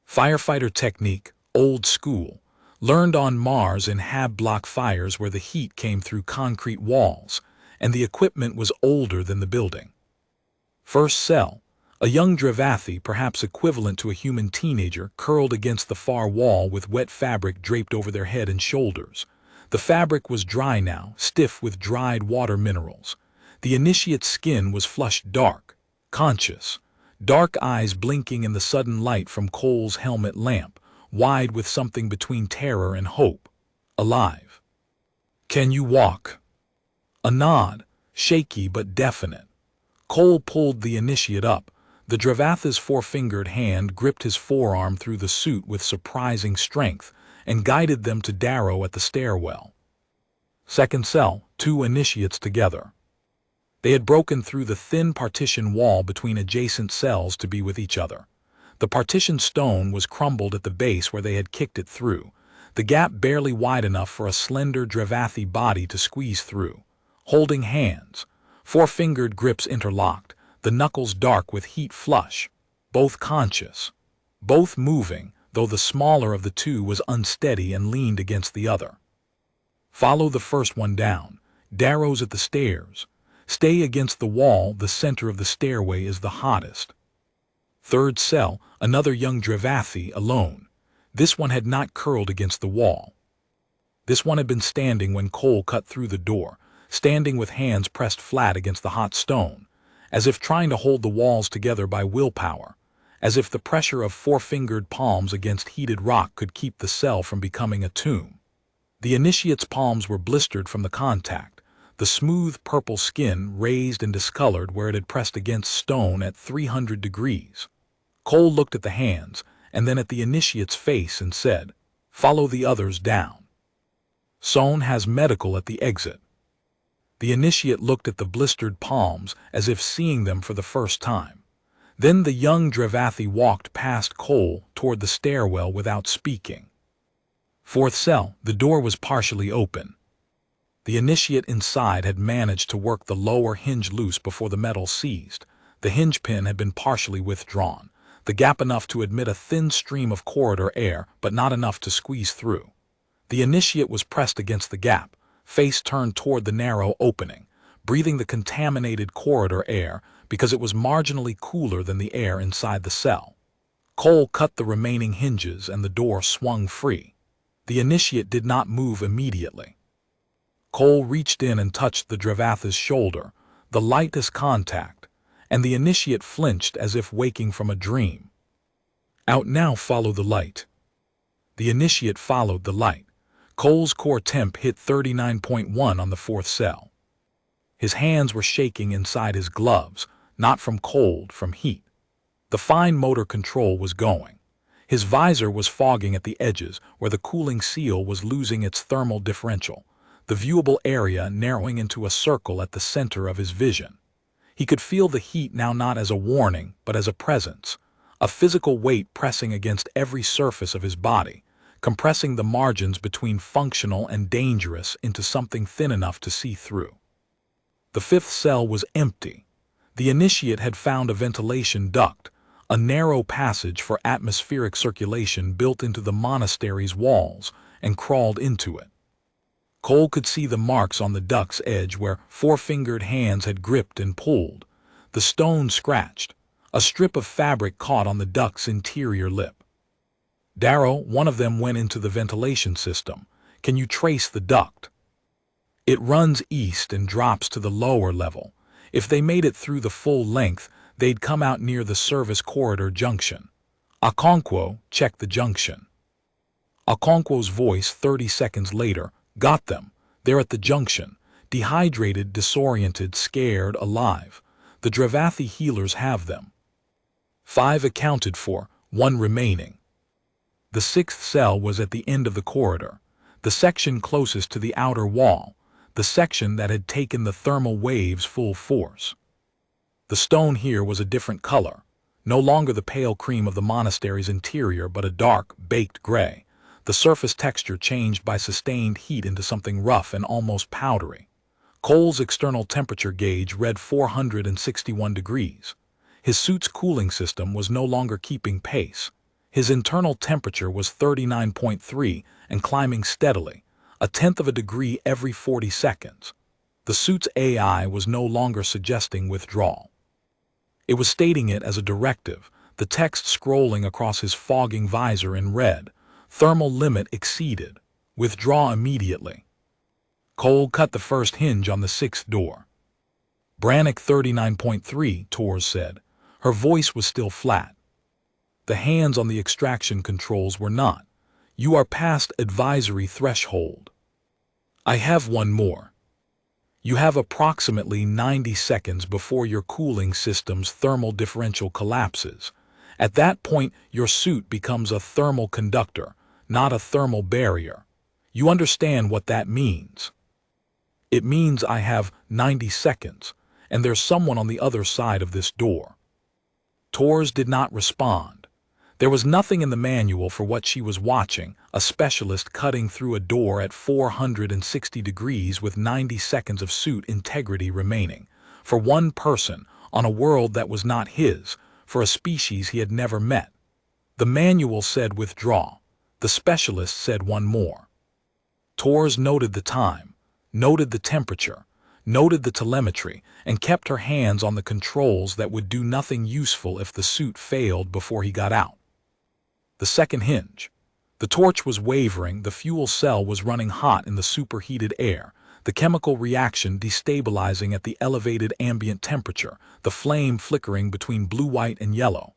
Firefighter technique, old school, learned on Mars in hab-block fires where the heat came through concrete walls, and the equipment was older than the building. First cell, a young drevathi, perhaps equivalent to a human teenager, curled against the far wall with wet fabric draped over their head and shoulders. The fabric was dry now, stiff with dried water minerals. The initiate's skin was flushed dark, conscious, dark eyes blinking in the sudden light from Cole's helmet lamp, wide with something between terror and hope. Alive. "Can you walk?" A nod, shaky but definite. Cole pulled the initiate up. The drevathi's four-fingered hand gripped his forearm through the suit with surprising strength and guided them to Darrow at the stairwell. Second cell, 2 initiates together. They had broken through the thin partition wall between adjacent cells to be with each other. The partition stone was crumbled at the base where they had kicked it through, the gap barely wide enough for a slender drevathi body to squeeze through. Holding hands, 4-fingered grips interlocked, the knuckles dark with heat flush, both conscious, both moving, though the smaller of the 2 was unsteady and leaned against the other. Follow the first one down. Darrow's at the stairs. Stay against the wall, the center of the stairway is the hottest. Third cell, another young drevathi, alone. This one had not curled against the wall. This one had been standing when Cole cut through the door, standing with hands pressed flat against the hot stone, as if trying to hold the walls together by willpower, as if the pressure of 4-fingered palms against heated rock could keep the cell from becoming a tomb. The initiate's palms were blistered from the contact, the smooth purple skin raised and discolored where it had pressed against stone at 300 degrees. Cole looked at the hands, and then at the initiate's face and said, "Follow the others down. Sohn has medical at the exit." The initiate looked at the blistered palms as if seeing them for the first time. Then the young drevathi walked past Cole toward the stairwell without speaking. Fourth cell, the door was partially open. The initiate inside had managed to work the lower hinge loose before the metal seized. The hinge pin had been partially withdrawn, the gap enough to admit a thin stream of corridor air, but not enough to squeeze through. The initiate was pressed against the gap, face turned toward the narrow opening, breathing the contaminated corridor air because it was marginally cooler than the air inside the cell. Cole cut the remaining hinges and the door swung free. The initiate did not move immediately. Cole reached in and touched the drevathi's shoulder, the lightest contact, and the initiate flinched as if waking from a dream. "Out now, follow the light." The initiate followed the light. Cole's core temp hit 39.1 on the 4th cell. His hands were shaking inside his gloves, not from cold, from heat. The fine motor control was going. His visor was fogging at the edges where the cooling seal was losing its thermal differential, the viewable area narrowing into a circle at the center of his vision. He could feel the heat now not as a warning, but as a presence, a physical weight pressing against every surface of his body, compressing the margins between functional and dangerous into something thin enough to see through. The 5th cell was empty. The initiate had found a ventilation duct, a narrow passage for atmospheric circulation built into the monastery's walls, and crawled into it. Cole could see the marks on the duct's edge where 4-fingered hands had gripped and pulled, the stone scratched, A strip of fabric caught on the duck's interior lip. "Darrow, one of them went into the ventilation system. Can you trace the duct?" "It runs east and drops to the lower level. If they made it through the full length, they'd come out near the service corridor junction." Okonkwo, check the junction. Okonkwo's voice 30 seconds later. "Got them. They're at the junction. Dehydrated, disoriented, scared, alive. The drevathi healers have them. 5 accounted for, 1 remaining." The 6th cell was at the end of the corridor, the section closest to the outer wall, the section that had taken the thermal waves full force. The stone here was a different color, no longer the pale cream of the monastery's interior, but a dark, baked gray. The surface texture changed by sustained heat into something rough and almost powdery. Cole's external temperature gauge read 461 degrees. His suit's cooling system was no longer keeping pace. His internal temperature was 39.3 and climbing steadily, a tenth of a degree every 40 seconds. The suit's AI was no longer suggesting withdrawal. It was stating it as a directive, the text scrolling across his fogging visor in red. "Thermal limit exceeded. Withdraw immediately." Cole cut the first hinge on the 6th door. "Brannick 39.3, Tors said. Her voice was still flat. The hands on the extraction controls were not. "You are past advisory threshold." "I have one more. You have approximately 90 seconds before your cooling system's thermal differential collapses. At that point, your suit becomes a thermal conductor, not a thermal barrier. You understand what that means?" "It means I have 90 seconds, and there's someone on the other side of this door." Tors did not respond. There was nothing in the manual for what she was watching, a specialist cutting through a door at 460 degrees with 90 seconds of suit integrity remaining. For one person, on a world that was not his, for a species he had never met. The manual said withdraw. The specialist said one more. Tors noted the time, noted the temperature, noted the telemetry, and kept her hands on the controls that would do nothing useful if the suit failed before he got out. The second hinge. The torch was wavering, the fuel cell was running hot in the superheated air, the chemical reaction destabilizing at the elevated ambient temperature, the flame flickering between blue, white, and yellow.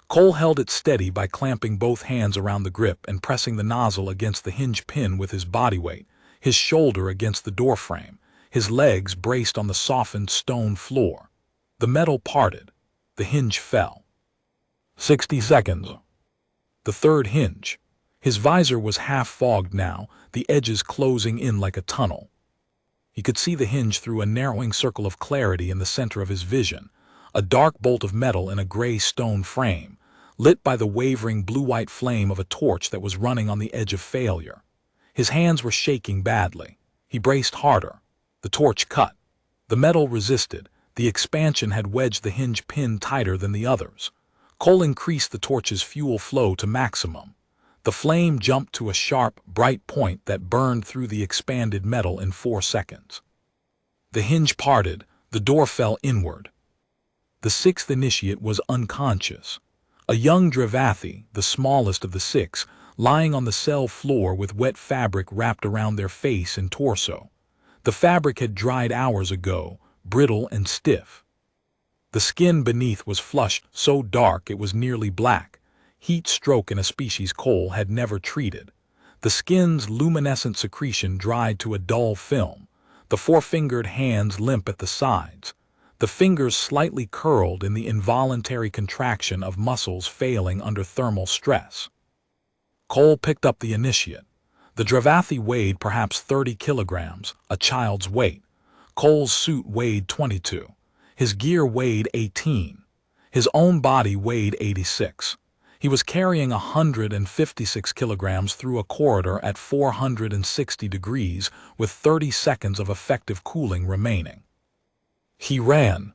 Cole held it steady by clamping both hands around the grip and pressing the nozzle against the hinge pin with his body weight, his shoulder against the doorframe, his legs braced on the softened stone floor. The metal parted. The hinge fell. 60 seconds. The third hinge. His visor was half fogged now, the edges closing in like a tunnel. He could see the hinge through a narrowing circle of clarity in the center of his vision, a dark bolt of metal in a gray stone frame, lit by the wavering blue-white flame of a torch that was running on the edge of failure. His hands were shaking badly. He braced harder. The torch cut. The metal resisted. The expansion had wedged the hinge pin tighter than the others. Cole increased the torch's fuel flow to maximum. The flame jumped to a sharp, bright point that burned through the expanded metal in 4 seconds. The hinge parted. The door fell inward. The 6th initiate was unconscious. A young drevathi, the smallest of the 6, lying on the cell floor with wet fabric wrapped around their face and torso. The fabric had dried hours ago, brittle and stiff. The skin beneath was flushed so dark it was nearly black, heat stroke in a species Cole had never treated. The skin's luminescent secretion dried to a dull film, the four-fingered hands limp at the sides, the fingers slightly curled in the involuntary contraction of muscles failing under thermal stress. Cole picked up the initiate. The drevathi weighed perhaps 30 kilograms, a child's weight. Cole's suit weighed 22. His gear weighed 18. His own body weighed 86. He was carrying 156 kilograms through a corridor at 460 degrees with 30 seconds of effective cooling remaining. He ran.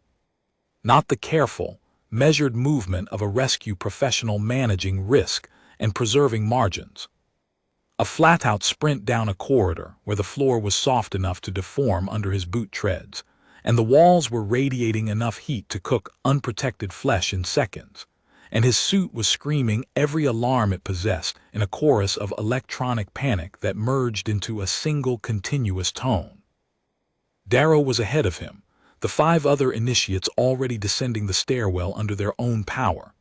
Not the careful, measured movement of a rescue professional managing risk and preserving margins. A flat-out sprint down a corridor where the floor was soft enough to deform under his boot treads, and the walls were radiating enough heat to cook unprotected flesh in seconds, and his suit was screaming every alarm it possessed in a chorus of electronic panic that merged into a single continuous tone. Darrow was ahead of him, the 5 other initiates already descending the stairwell under their own power,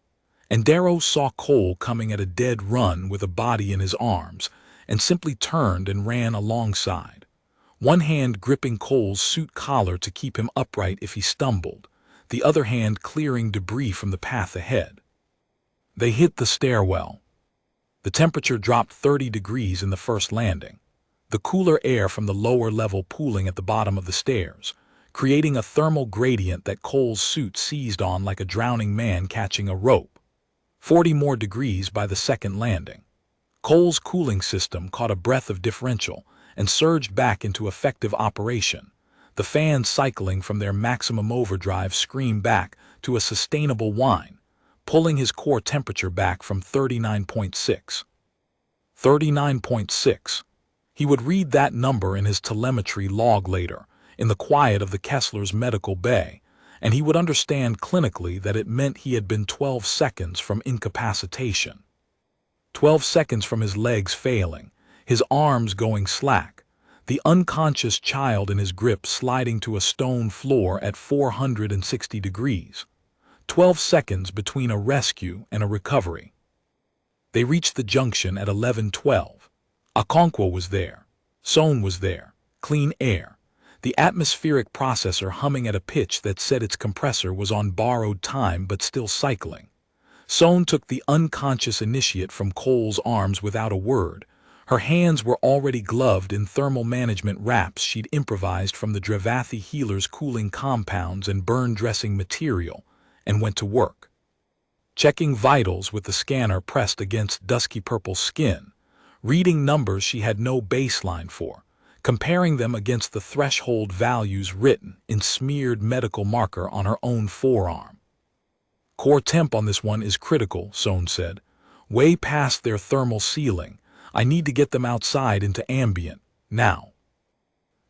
and Darrow saw Cole coming at a dead run with a body in his arms, and simply turned and ran alongside, one hand gripping Cole's suit collar to keep him upright if he stumbled, the other hand clearing debris from the path ahead. They hit the stairwell. The temperature dropped 30 degrees in the first landing, the cooler air from the lower level pooling at the bottom of the stairs, creating a thermal gradient that Cole's suit seized on like a drowning man catching a rope. 40 more degrees by the second landing. Cole's cooling system caught a breath of differential and surged back into effective operation. The fans cycling from their maximum overdrive screamed back to a sustainable whine, pulling his core temperature back from 39.6. 39.6. He would read that number in his telemetry log later, in the quiet of the Kessler's medical bay, and he would understand clinically that it meant he had been 12 seconds from incapacitation. 12 seconds from his legs failing, his arms going slack, the unconscious child in his grip sliding to a stone floor at 460 degrees. 12 seconds between a rescue and a recovery. They reached the junction at 11:12. Okonkwo was there. Sohn was there. Clean air. The atmospheric processor humming at a pitch that said its compressor was on borrowed time but still cycling. Sohn took the unconscious initiate from Cole's arms without a word. Her hands were already gloved in thermal management wraps she'd improvised from the drevathi healer's cooling compounds and burn dressing material, and went to work. Checking vitals with the scanner pressed against dusky purple skin, reading numbers she had no baseline for, comparing them against the threshold values written in smeared medical marker on her own forearm. Core temp on this one is critical, Sohn said. Way past their thermal ceiling. I need to get them outside into ambient, now.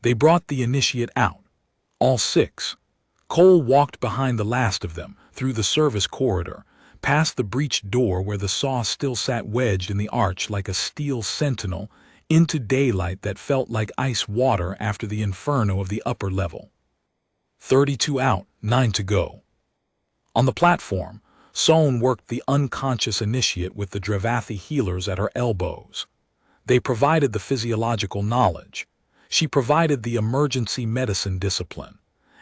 They brought the initiate out. All 6. Cole walked behind the last of them, through the service corridor, past the breached door where the saw still sat wedged in the arch like a steel sentinel, into daylight that felt like ice water after the inferno of the upper level. 32 out, 9 to go. On the platform, Sohn worked the unconscious initiate with the drevathi healers at her elbows. They provided the physiological knowledge. She provided the emergency medicine discipline.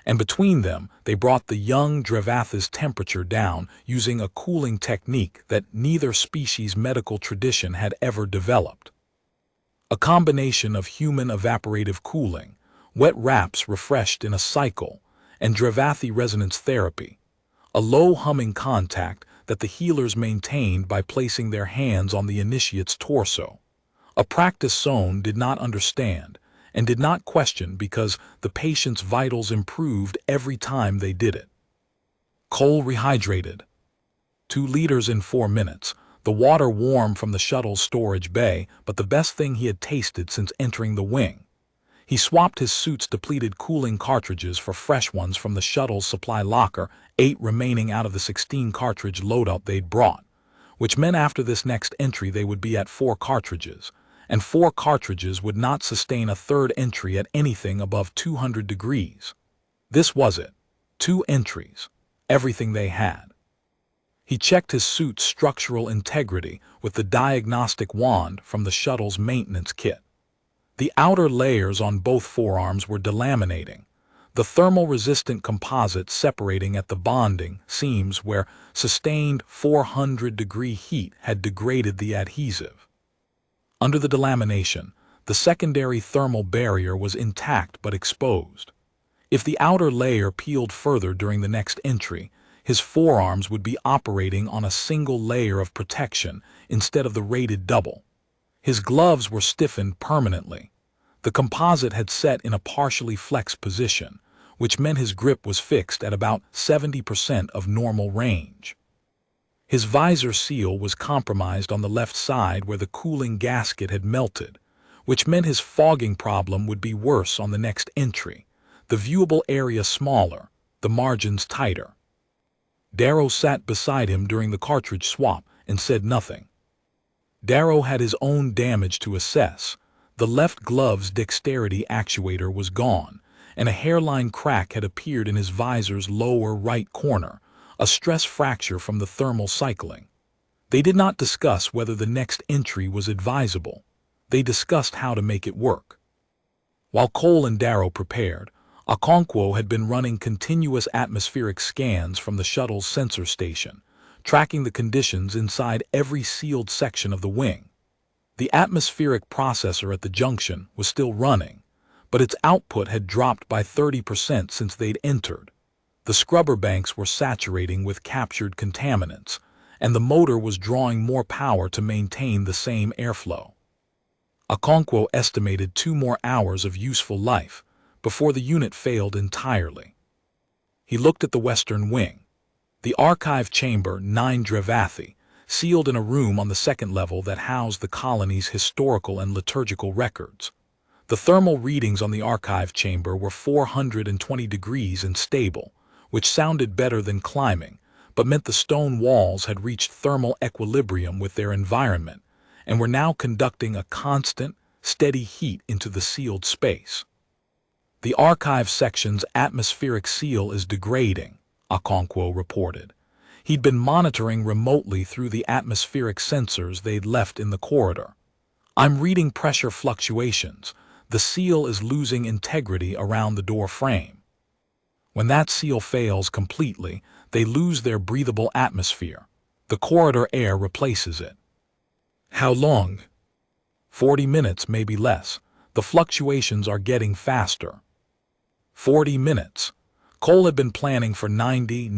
And between them, they brought the young drevathi's temperature down using a cooling technique that neither species' medical tradition had ever developed. A combination of human evaporative cooling, wet wraps refreshed in a cycle, and drevathi resonance therapy, a low-humming contact that the healers maintained by placing their hands on the initiate's torso. A practice Sohn did not understand and did not question because the patient's vitals improved every time they did it. Cole rehydrated. 2 liters in 4 minutes, the water warm from the shuttle's storage bay, but the best thing he had tasted since entering the wing. He swapped his suit's depleted cooling cartridges for fresh ones from the shuttle's supply locker, 8 remaining out of the 16-cartridge loadout they'd brought, which meant after this next entry they would be at 4 cartridges, and 4 cartridges would not sustain a third entry at anything above 200 degrees. This was it. 2 entries. Everything they had. He checked his suit's structural integrity with the diagnostic wand from the shuttle's maintenance kit. The outer layers on both forearms were delaminating, the thermal-resistant composite separating at the bonding seams where sustained 400-degree heat had degraded the adhesive. Under the delamination, the secondary thermal barrier was intact but exposed. If the outer layer peeled further during the next entry, his forearms would be operating on a single layer of protection instead of the rated double. His gloves were stiffened permanently. The composite had set in a partially flexed position, which meant his grip was fixed at about 70% of normal range. His visor seal was compromised on the left side where the cooling gasket had melted, which meant his fogging problem would be worse on the next entry. the viewable area smaller, the margins tighter. Darrow sat beside him during the cartridge swap and said nothing. Darrow had his own damage to assess. The left glove's dexterity actuator was gone, and a hairline crack had appeared in his visor's lower right corner, a stress fracture from the thermal cycling. They did not discuss whether the next entry was advisable. They discussed how to make it work. While Cole and Darrow prepared, Okonkwo had been running continuous atmospheric scans from the shuttle's sensor station, tracking the conditions inside every sealed section of the wing. The atmospheric processor at the junction was still running, but its output had dropped by 30% since they'd entered. The scrubber banks were saturating with captured contaminants, and the motor was drawing more power to maintain the same airflow. Okonkwo estimated 2 more hours of useful life before the unit failed entirely. He looked at the western wing. The archive chamber, 9 drevathi, sealed in a room on the second level that housed the colony's historical and liturgical records. The thermal readings on the archive chamber were 420 degrees and stable, which sounded better than climbing, but meant the stone walls had reached thermal equilibrium with their environment and were now conducting a constant, steady heat into the sealed space. The archive section's atmospheric seal is degrading, Okonkwo reported. He'd been monitoring remotely through the atmospheric sensors they'd left in the corridor. I'm reading pressure fluctuations. The seal is losing integrity around the door frame. When that seal fails completely, they lose their breathable atmosphere. The corridor air replaces it. How long? 40 minutes, maybe less. The fluctuations are getting faster. 40 minutes. Cole had been planning for 90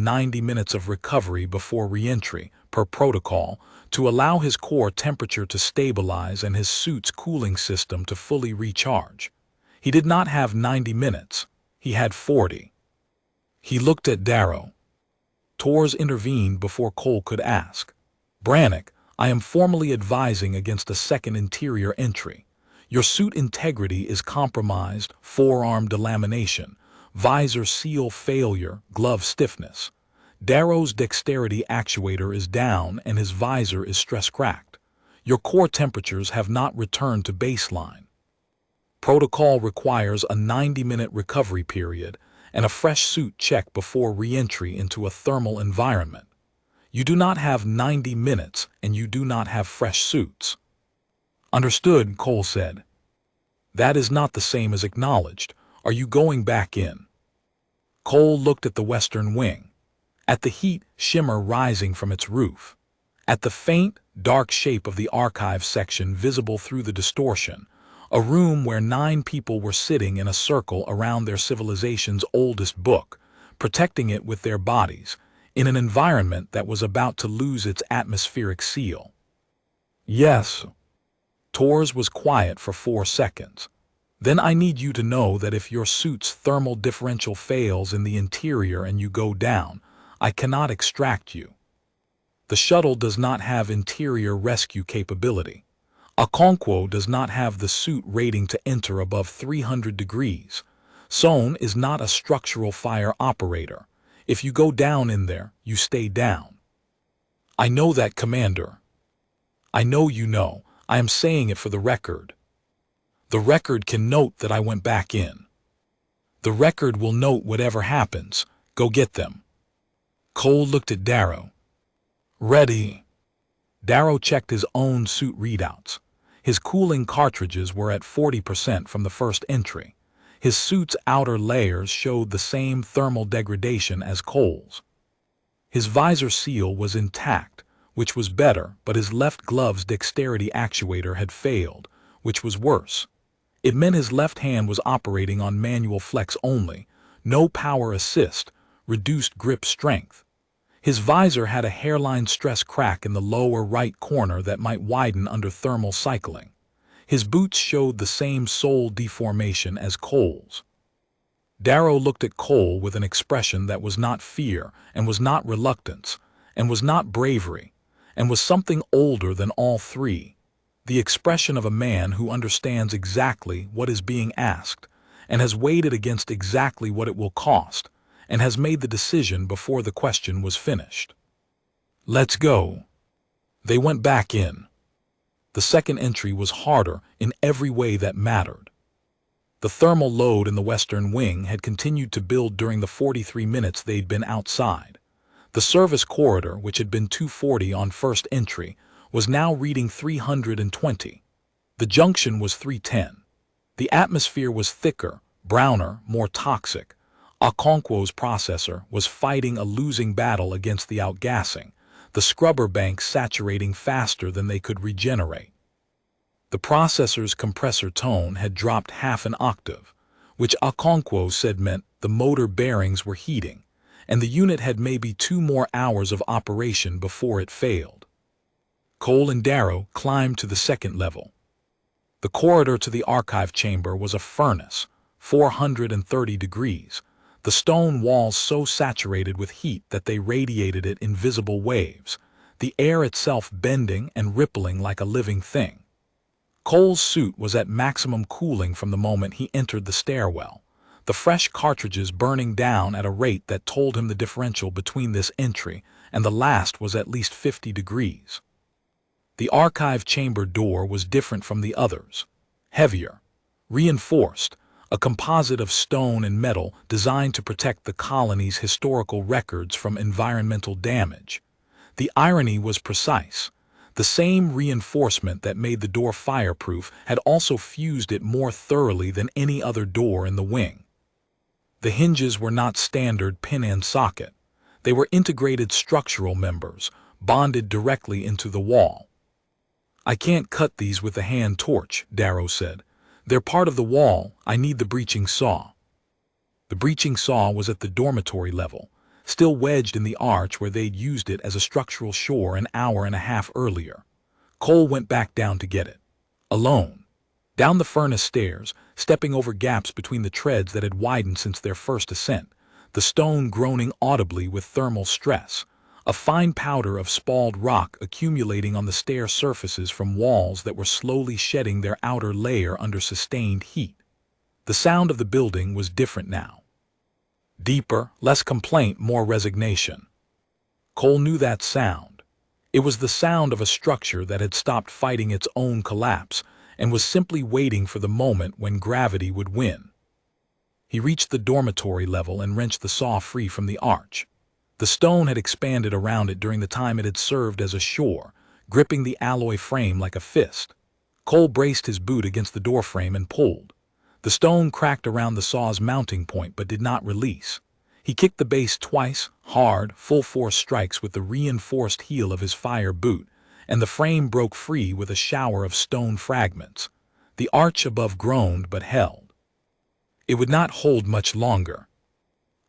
minutes of recovery before re-entry, per protocol, to allow his core temperature to stabilize and his suit's cooling system to fully recharge. He did not have 90 minutes. He had 40. He looked at Darrow. Torres intervened before Cole could ask. Brannick, I am formally advising against a second interior entry. Your suit integrity is compromised, forearm delamination, visor seal failure, glove stiffness. Darrow's dexterity actuator is down and his visor is stress-cracked. Your core temperatures have not returned to baseline. Protocol requires a 90-minute recovery period and a fresh suit check before re-entry into a thermal environment. You do not have 90 minutes and you do not have fresh suits. Understood, Cole said. That is not the same as acknowledged. Are you going back in? Cole looked at the western wing, at the heat shimmer rising from its roof, at the faint, dark shape of the archive section visible through the distortion, a room where 9 people were sitting in a circle around their civilization's oldest book, protecting it with their bodies, in an environment that was about to lose its atmospheric seal. Yes. Torres was quiet for 4 seconds. Then I need you to know that if your suit's thermal differential fails in the interior and you go down, I cannot extract you. The shuttle does not have interior rescue capability. Okonkwo does not have the suit rating to enter above 300 degrees. Sohn is not a structural fire operator. If you go down in there, you stay down. I know that, Commander. I know you know. I am saying it for the record. The record can note that I went back in. The record will note whatever happens. Go get them. Cole looked at Darrow. Ready. Darrow checked his own suit readouts. His cooling cartridges were at 40% from the first entry. His suit's outer layers showed the same thermal degradation as Cole's. His visor seal was intact, which was better, but his left glove's dexterity actuator had failed, which was worse. It meant his left hand was operating on manual flex only, no power assist, reduced grip strength. His visor had a hairline stress crack in the lower right corner that might widen under thermal cycling. His boots showed the same sole deformation as Cole's. Darrow looked at Cole with an expression that was not fear, and was not reluctance, and was not bravery, and was something older than all three. The expression of a man who understands exactly what is being asked, and has weighed it against exactly what it will cost, and has made the decision before the question was finished. Let's go. They went back in. The second entry was harder in every way that mattered. The thermal load in the western wing had continued to build during the 43 minutes they'd been outside. The service corridor, which had been 240 on first entry, was now reading 320. The junction was 310. The atmosphere was thicker, browner, more toxic. Okonkwo's processor was fighting a losing battle against the outgassing, the scrubber banks saturating faster than they could regenerate. The processor's compressor tone had dropped half an octave, which Okonkwo said meant the motor bearings were heating, and the unit had maybe 2 more hours of operation before it failed. Cole and Darrow climbed to the second level. The corridor to the archive chamber was a furnace, 430 degrees, the stone walls so saturated with heat that they radiated it in visible waves, the air itself bending and rippling like a living thing. Cole's suit was at maximum cooling from the moment he entered the stairwell, the fresh cartridges burning down at a rate that told him the differential between this entry and the last was at least 50 degrees. The archive chamber door was different from the others, heavier, reinforced, a composite of stone and metal designed to protect the colony's historical records from environmental damage. The irony was precise. The same reinforcement that made the door fireproof had also fused it more thoroughly than any other door in the wing. The hinges were not standard pin and socket. They were integrated structural members, bonded directly into the wall. "I can't cut these with a hand torch," Darrow said. "They're part of the wall. I need the breaching saw." The breaching saw was at the dormitory level, still wedged in the arch where they'd used it as a structural shore an hour and a half earlier. Cole went back down to get it. Alone. Down the furnace stairs, stepping over gaps between the treads that had widened since their first ascent, the stone groaning audibly with thermal stress, a fine powder of spalled rock accumulating on the stair surfaces from walls that were slowly shedding their outer layer under sustained heat. The sound of the building was different now. Deeper, less complaint, more resignation. Cole knew that sound. It was the sound of a structure that had stopped fighting its own collapse and was simply waiting for the moment when gravity would win. He reached the dormitory level and wrenched the saw free from the arch. The stone had expanded around it during the time it had served as a shore, gripping the alloy frame like a fist. Cole braced his boot against the doorframe and pulled. The stone cracked around the saw's mounting point but did not release. He kicked the base twice, hard, full-force strikes with the reinforced heel of his fire boot, and the frame broke free with a shower of stone fragments. The arch above groaned but held. It would not hold much longer.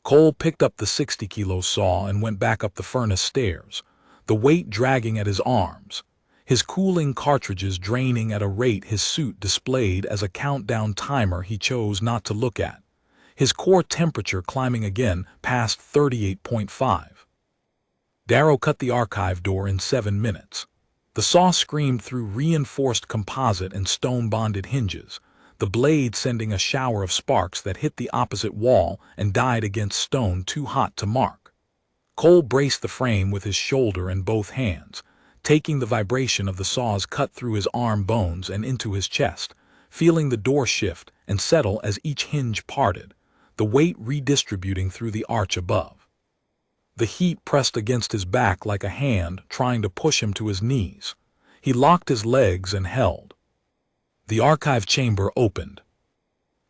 Cole picked up the 60-kilo saw and went back up the furnace stairs, the weight dragging at his arms, his cooling cartridges draining at a rate his suit displayed as a countdown timer he chose not to look at, his core temperature climbing again past 38.5. Darrow cut the archive door in 7 minutes. The saw screamed through reinforced composite and stone-bonded hinges, the blade sending a shower of sparks that hit the opposite wall and died against stone too hot to mark. Cole braced the frame with his shoulder and both hands, taking the vibration of the saw's cut through his arm bones and into his chest, feeling the door shift and settle as each hinge parted, the weight redistributing through the arch above. The heat pressed against his back like a hand trying to push him to his knees. He locked his legs and held. The archive chamber opened.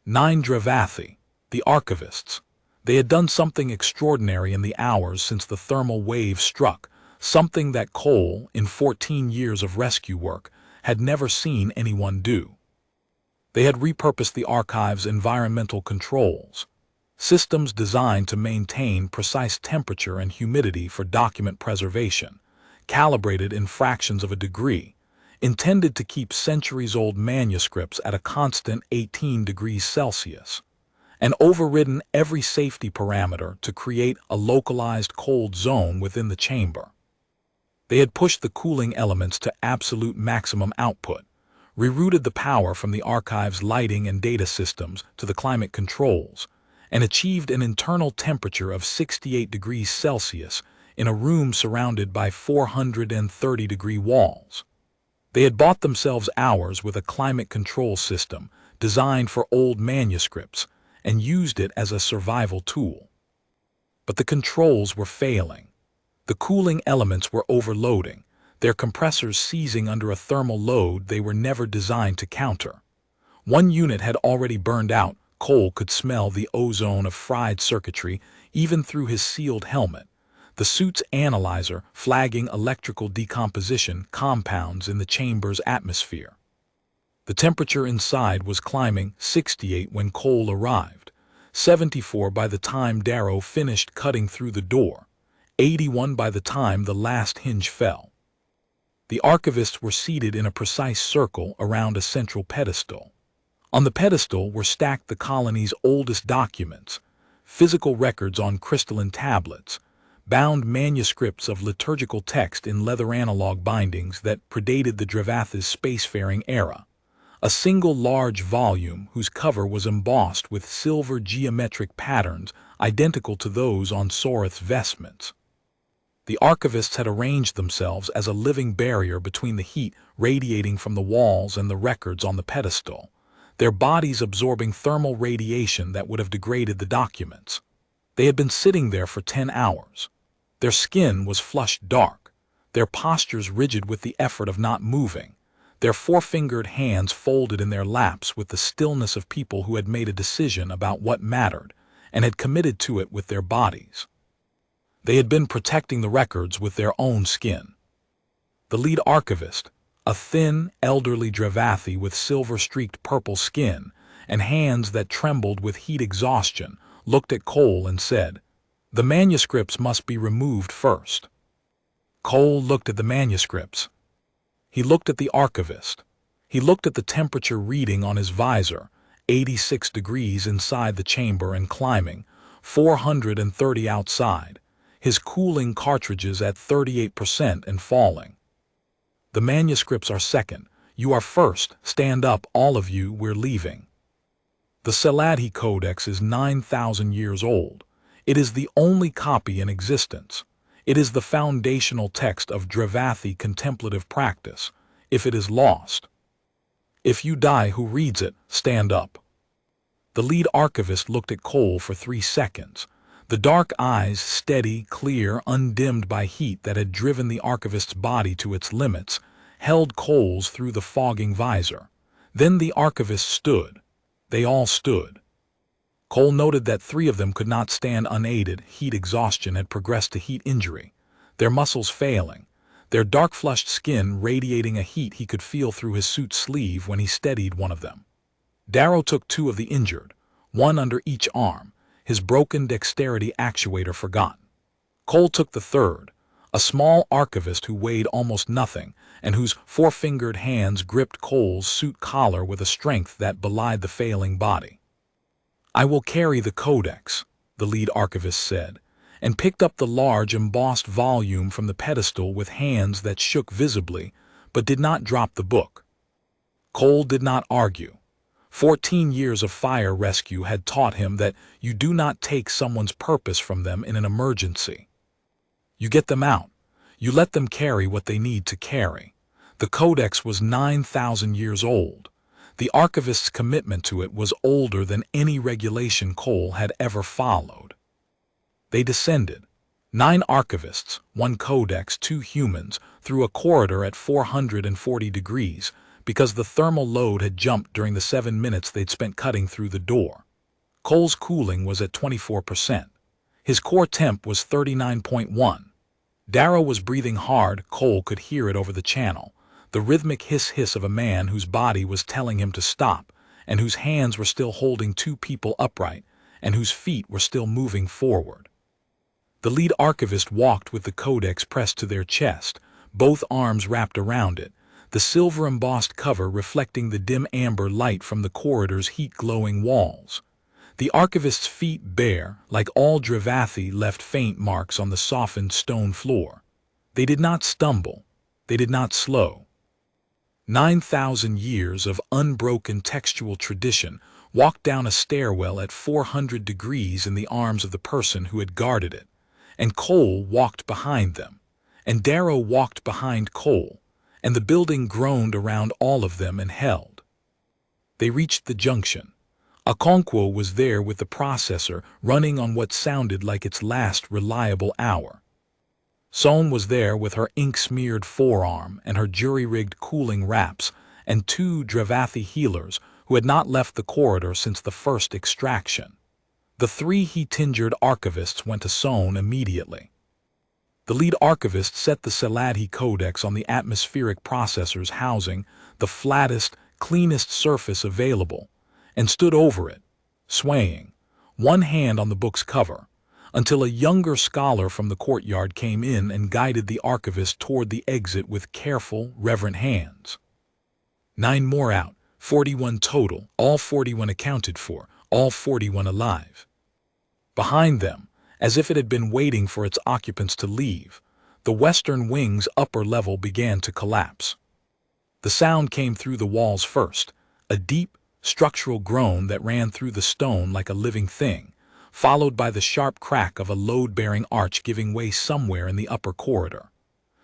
9 drevathi, the archivists. They had done something extraordinary in the hours since the thermal wave struck, something that Cole, in 14 years of rescue work, had never seen anyone do. They had repurposed the archive's environmental controls, systems designed to maintain precise temperature and humidity for document preservation, calibrated in fractions of a degree, intended to keep centuries-old manuscripts at a constant 18 degrees Celsius, and overridden every safety parameter to create a localized cold zone within the chamber. They had pushed the cooling elements to absolute maximum output, rerouted the power from the archive's lighting and data systems to the climate controls, and achieved an internal temperature of 68 degrees Celsius in a room surrounded by 430-degree walls. They had bought themselves hours with a climate control system designed for old manuscripts and used it as a survival tool. But the controls were failing. The cooling elements were overloading, their compressors seizing under a thermal load they were never designed to counter. One unit had already burned out. Cole could smell the ozone of fried circuitry even through his sealed helmet, the suit's analyzer flagging electrical decomposition compounds in the chamber's atmosphere. The temperature inside was climbing 68 when Cole arrived, 74 by the time Darrow finished cutting through the door, 81 by the time the last hinge fell. The archivists were seated in a precise circle around a central pedestal. On the pedestal were stacked the colony's oldest documents, physical records on crystalline tablets, bound manuscripts of liturgical text in leather analog bindings that predated the Drevathi's spacefaring era, a single large volume whose cover was embossed with silver geometric patterns identical to those on Soreth's vestments. The archivists had arranged themselves as a living barrier between the heat radiating from the walls and the records on the pedestal, their bodies absorbing thermal radiation that would have degraded the documents. They had been sitting there for 10 hours. Their skin was flushed dark, their postures rigid with the effort of not moving, their four-fingered hands folded in their laps with the stillness of people who had made a decision about what mattered and had committed to it with their bodies. They had been protecting the records with their own skin. The lead archivist, a thin, elderly drevathi with silver-streaked purple skin and hands that trembled with heat exhaustion, looked at Cole and said, "The manuscripts must be removed first." Cole looked at the manuscripts. He looked at the archivist. He looked at the temperature reading on his visor, 86 degrees inside the chamber and climbing, 430 outside, his cooling cartridges at 38% and falling. "The manuscripts are second. You are first. Stand up, all of you, we're leaving." The Saladhi Codex is 9,000 years old. It is the only copy in existence. It is the foundational text of Drevathi contemplative practice. If it is lost, if you die, who reads it? Stand up. The lead archivist looked at Cole for 3 seconds. The dark eyes, steady, clear, undimmed by heat that had driven the archivist's body to its limits, held Cole's through the fogging visor. Then the archivist stood. They all stood. Cole noted that 3 of them could not stand unaided. Heat exhaustion had progressed to heat injury, their muscles failing, their dark-flushed skin radiating a heat he could feel through his suit sleeve when he steadied one of them. Darrow took 2 of the injured, one under each arm, his broken dexterity actuator forgotten. Cole took the third, a small archivist who weighed almost nothing and whose four-fingered hands gripped Cole's suit collar with a strength that belied the failing body. "I will carry the codex," the lead archivist said, and picked up the large embossed volume from the pedestal with hands that shook visibly, but did not drop the book. Cole did not argue. 14 years of fire rescue had taught him that you do not take someone's purpose from them in an emergency. You get them out. You let them carry what they need to carry. The codex was 9,000 years old. The archivist's commitment to it was older than any regulation Cole had ever followed. They descended. 9 archivists, 1 codex, 2 humans, through a corridor at 440 degrees, because the thermal load had jumped during the 7 minutes they'd spent cutting through the door. Cole's cooling was at 24%. His core temp was 39.1. Darrow was breathing hard. Cole could hear it over the channel, the rhythmic hiss-hiss of a man whose body was telling him to stop, and whose hands were still holding 2 people upright, and whose feet were still moving forward. The lead archivist walked with the codex pressed to their chest, both arms wrapped around it, the silver-embossed cover reflecting the dim amber light from the corridor's heat-glowing walls. The archivist's feet, bare, like all drevathi, left faint marks on the softened stone floor. They did not stumble. They did not slow. 9,000 years of unbroken textual tradition walked down a stairwell at 400 degrees in the arms of the person who had guarded it, and Cole walked behind them, and Darrow walked behind Cole, and the building groaned around all of them and held. They reached the junction. Okonkwo was there with the processor running on what sounded like its last reliable hour. Sohn was there with her ink-smeared forearm and her jury-rigged cooling wraps, and two drevathi healers who had not left the corridor since the first extraction. The three heat-injured archivists went to Sohn immediately. The lead archivist set the Saladhi Codex on the atmospheric processor's housing, the flattest, cleanest surface available, and stood over it, swaying, one hand on the book's cover, until a younger scholar from the courtyard came in and guided the archivist toward the exit with careful, reverent hands. 9 more out, 41 total, all 41 accounted for, all 41 alive. Behind them, as if it had been waiting for its occupants to leave, the western wing's upper level began to collapse. The sound came through the walls first, a deep, structural groan that ran through the stone like a living thing, followed by the sharp crack of a load-bearing arch giving way somewhere in the upper corridor.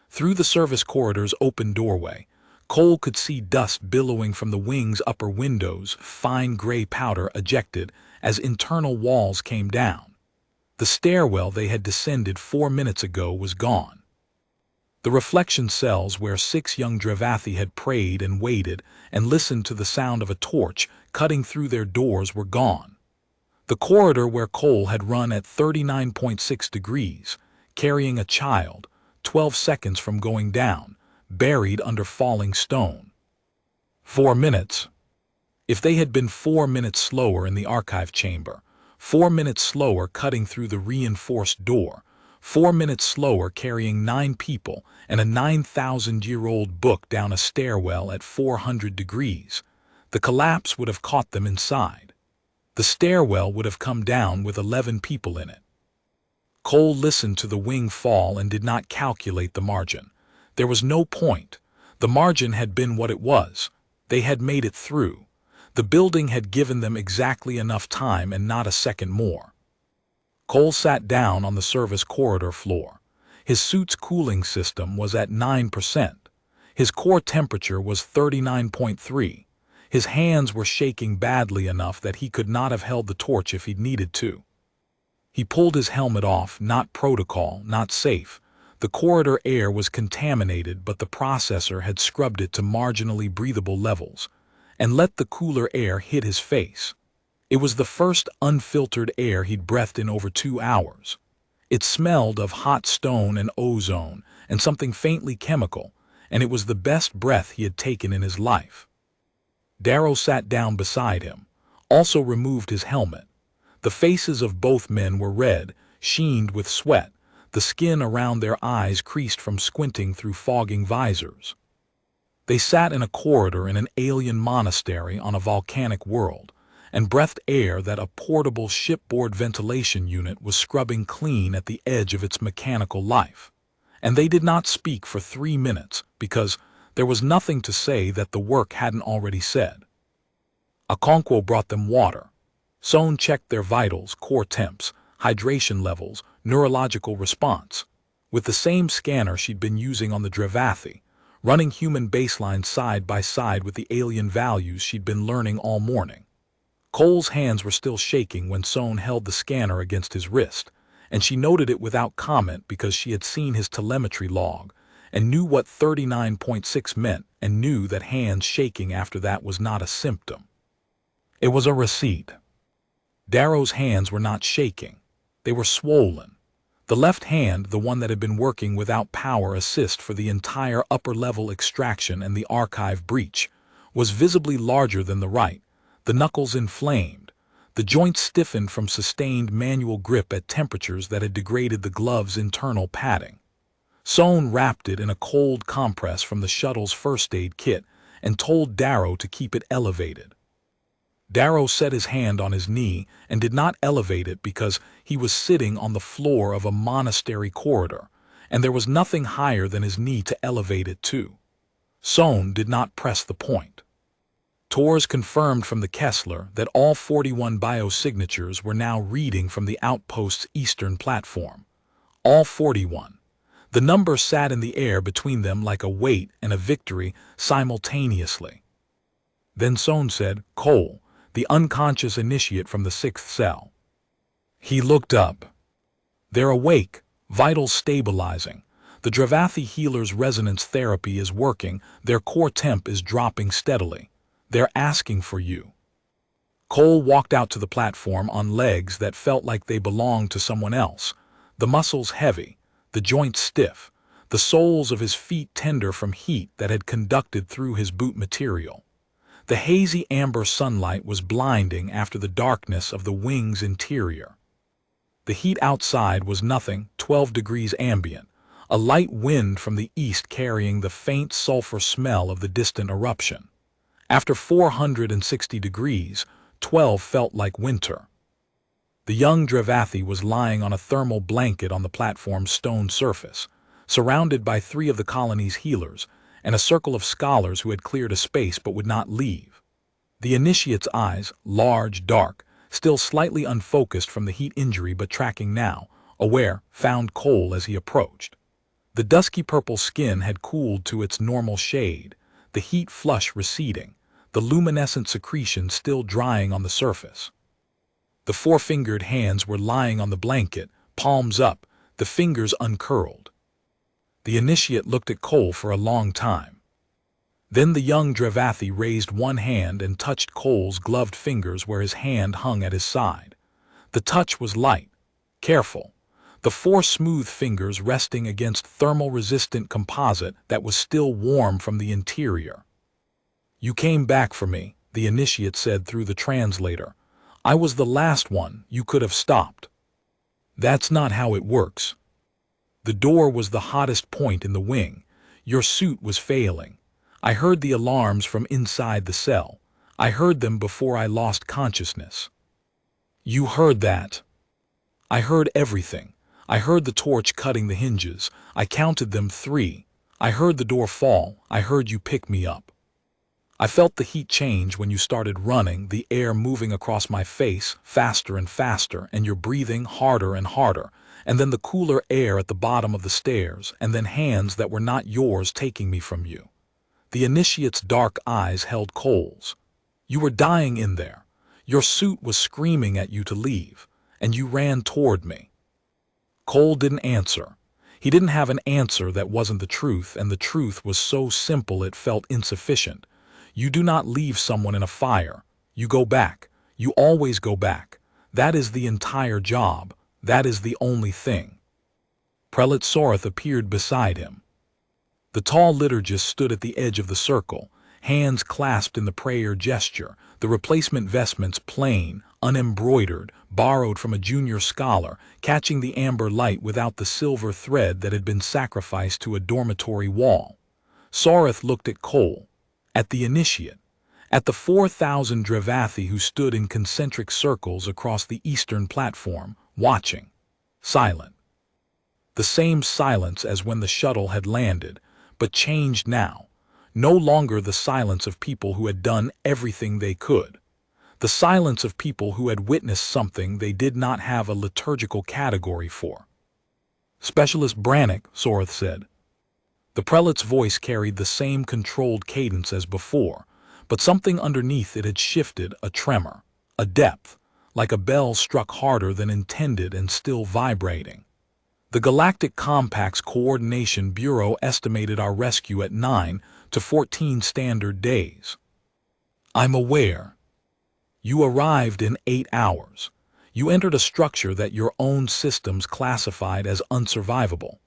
Through the service corridor's open doorway, Cole could see dust billowing from the wing's upper windows, fine gray powder ejected as internal walls came down. The stairwell they had descended 4 minutes ago was gone. The reflection cells where 6 young drevathi had prayed and waited and listened to the sound of a torch cutting through their doors were gone. The corridor where Cole had run at 39.6 degrees, carrying a child, 12 seconds from going down, buried under falling stone. 4 minutes. If they had been 4 minutes slower in the archive chamber, 4 minutes slower cutting through the reinforced door, 4 minutes slower carrying 9 people and a 9,000-year-old book down a stairwell at 400 degrees, the collapse would have caught them inside. The stairwell would have come down with 11 people in it. Cole listened to the wing fall and did not calculate the margin. There was no point. The margin had been what it was. They had made it through. The building had given them exactly enough time and not a second more. Cole sat down on the service corridor floor. His suit's cooling system was at 9%. His core temperature was 39.3. His hands were shaking badly enough that he could not have held the torch if he'd needed to. He pulled his helmet off, not protocol, not safe. The corridor air was contaminated, but the processor had scrubbed it to marginally breathable levels, and let the cooler air hit his face. It was the first unfiltered air he'd breathed in over 2 hours. It smelled of hot stone and ozone and something faintly chemical, and it was the best breath he had taken in his life. Darrow sat down beside him, also removed his helmet. The faces of both men were red, sheened with sweat, the skin around their eyes creased from squinting through fogging visors. They sat in a corridor in an alien monastery on a volcanic world, and breathed air that a portable shipboard ventilation unit was scrubbing clean at the edge of its mechanical life. And they did not speak for 3 minutes, because there was nothing to say that the work hadn't already said. Okonkwo brought them water. Sohn checked their vitals, core temps, hydration levels, neurological response, with the same scanner she'd been using on the drevathi, running human baselines side by side with the alien values she'd been learning all morning. Cole's hands were still shaking when Sohn held the scanner against his wrist, and she noted it without comment because she had seen his telemetry log, and knew what 39.6 meant, and knew that hands shaking after that was not a symptom. It was a receipt. Darrow's hands were not shaking. They were swollen. The left hand, the one that had been working without power assist for the entire upper-level extraction and the archive breach, was visibly larger than the right, the knuckles inflamed, the joints stiffened from sustained manual grip at temperatures that had degraded the glove's internal padding. Sohn wrapped it in a cold compress from the shuttle's first aid kit and told Darrow to keep it elevated. Darrow set his hand on his knee and did not elevate it because he was sitting on the floor of a monastery corridor, and there was nothing higher than his knee to elevate it to. Sohn did not press the point. Tors confirmed from the Kessler that all 41 biosignatures were now reading from the outpost's eastern platform. All 41. The number sat in the air between them like a weight and a victory simultaneously. Then Sohn said, "Cole, the unconscious initiate from the 6th cell." He looked up. "They're awake, vitals stabilizing. The drevathi healer's resonance therapy is working, their core temp is dropping steadily. They're asking for you." Cole walked out to the platform on legs that felt like they belonged to someone else, the muscles heavy, the joints stiff, the soles of his feet tender from heat that had conducted through his boot material. The hazy amber sunlight was blinding after the darkness of the wing's interior. The heat outside was nothing, 12 degrees ambient, a light wind from the east carrying the faint sulfur smell of the distant eruption. After 460 degrees, 12 felt like winter. The young drevathi was lying on a thermal blanket on the platform's stone surface, surrounded by 3 of the colony's healers and a circle of scholars who had cleared a space but would not leave. The initiate's eyes, large, dark, still slightly unfocused from the heat injury but tracking now, aware, found Cole as he approached. The dusky purple skin had cooled to its normal shade, the heat flush receding, the luminescent secretion still drying on the surface. The 4-fingered hands were lying on the blanket, palms up, the fingers uncurled. The initiate looked at Cole for a long time. Then the young drevathi raised one hand and touched Cole's gloved fingers where his hand hung at his side. The touch was light, careful, the 4 smooth fingers resting against thermal-resistant composite that was still warm from the interior. "You came back for me," the initiate said through the translator. "I was the last one you could have stopped." "That's not how it works. The door was the hottest point in the wing. Your suit was failing. I heard the alarms from inside the cell. I heard them before I lost consciousness." "You heard that?" "I heard everything. I heard the torch cutting the hinges. I counted them 3. I heard the door fall. I heard you pick me up. I felt the heat change when you started running, the air moving across my face, faster and faster, and your breathing harder and harder, and then the cooler air at the bottom of the stairs, and then hands that were not yours taking me from you." The initiate's dark eyes held Cole's. "You were dying in there. Your suit was screaming at you to leave, and you ran toward me." Cole didn't answer. He didn't have an answer that wasn't the truth, and the truth was so simple it felt insufficient. You do not leave someone in a fire. You go back. You always go back. That is the entire job. That is the only thing. Prelate Sorath appeared beside him. The tall liturgist stood at the edge of the circle, hands clasped in the prayer gesture, the replacement vestments plain, unembroidered, borrowed from a junior scholar, catching the amber light without the silver thread that had been sacrificed to a dormitory wall. Sorath looked at Cole, at the initiate, at the 4,000 drevathi who stood in concentric circles across the eastern platform, watching, silent. The same silence as when the shuttle had landed, but changed now. No longer the silence of people who had done everything they could. The silence of people who had witnessed something they did not have a liturgical category for. "Specialist Brannick," Sorath said. The prelate's voice carried the same controlled cadence as before, but something underneath it had shifted, a tremor, a depth, like a bell struck harder than intended and still vibrating. "The Galactic Compact's Coordination Bureau estimated our rescue at 9 to 14 standard days." "I'm aware. You arrived in 8 hours. You entered a structure that your own systems classified as unsurvivable.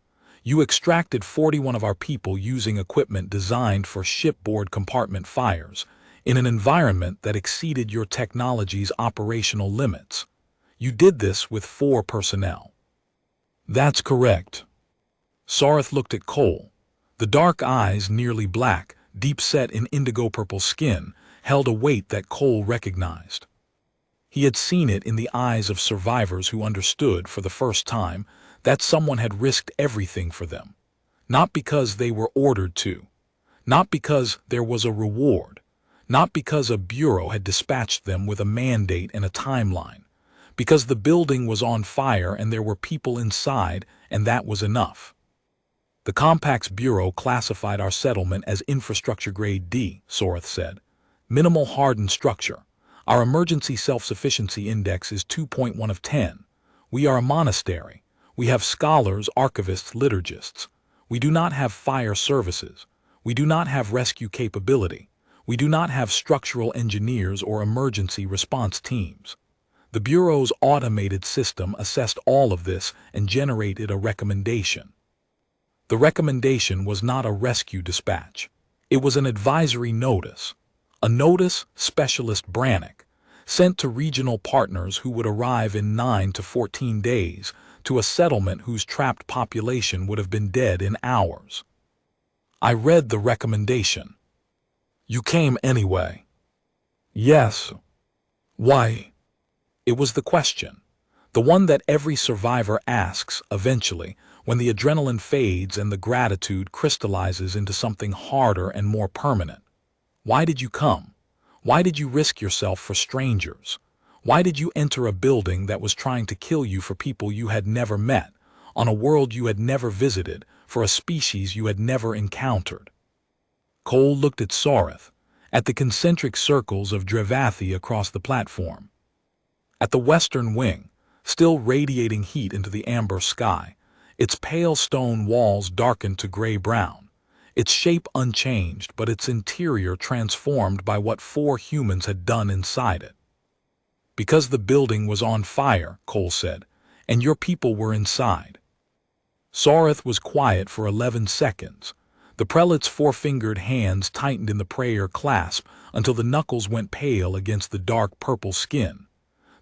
You extracted 41 of our people using equipment designed for shipboard compartment fires, in an environment that exceeded your technology's operational limits. You did this with 4 personnel." "That's correct." Sorath looked at Cole. The dark eyes, nearly black, deep-set in indigo-purple skin, held a weight that Cole recognized. He had seen it in the eyes of survivors who understood, for the first time, that someone had risked everything for them. Not because they were ordered to. Not because there was a reward, not because a bureau had dispatched them with a mandate and a timeline, because the building was on fire and there were people inside, and that was enough. The Compact's bureau classified our settlement as infrastructure grade D, Soreth said. Minimal hardened structure. Our emergency self-sufficiency index is 2.1 of 10. We are a monastery. We have scholars, archivists, liturgists. We do not have fire services. We do not have rescue capability. We do not have structural engineers or emergency response teams. The Bureau's automated system assessed all of this and generated a recommendation. The recommendation was not a rescue dispatch. It was an advisory notice. A notice, Specialist Brannick, sent to regional partners who would arrive in 9 to 14 days to a settlement whose trapped population would have been dead in hours. I read the recommendation. You came anyway. Yes. Why? It was the question. The one that every survivor asks eventually, when the adrenaline fades and the gratitude crystallizes into something harder and more permanent. Why did you come? Why did you risk yourself for strangers? Why did you enter a building that was trying to kill you for people you had never met, on a world you had never visited, for a species you had never encountered? Cole looked at Soreth, at the concentric circles of drevathi across the platform. At the western wing, still radiating heat into the amber sky, its pale stone walls darkened to gray-brown, its shape unchanged but its interior transformed by what 4 humans had done inside it. Because the building was on fire, Cole said, and your people were inside. Soreth was quiet for 11 seconds. The prelate's 4-fingered hands tightened in the prayer clasp until the knuckles went pale against the dark purple skin.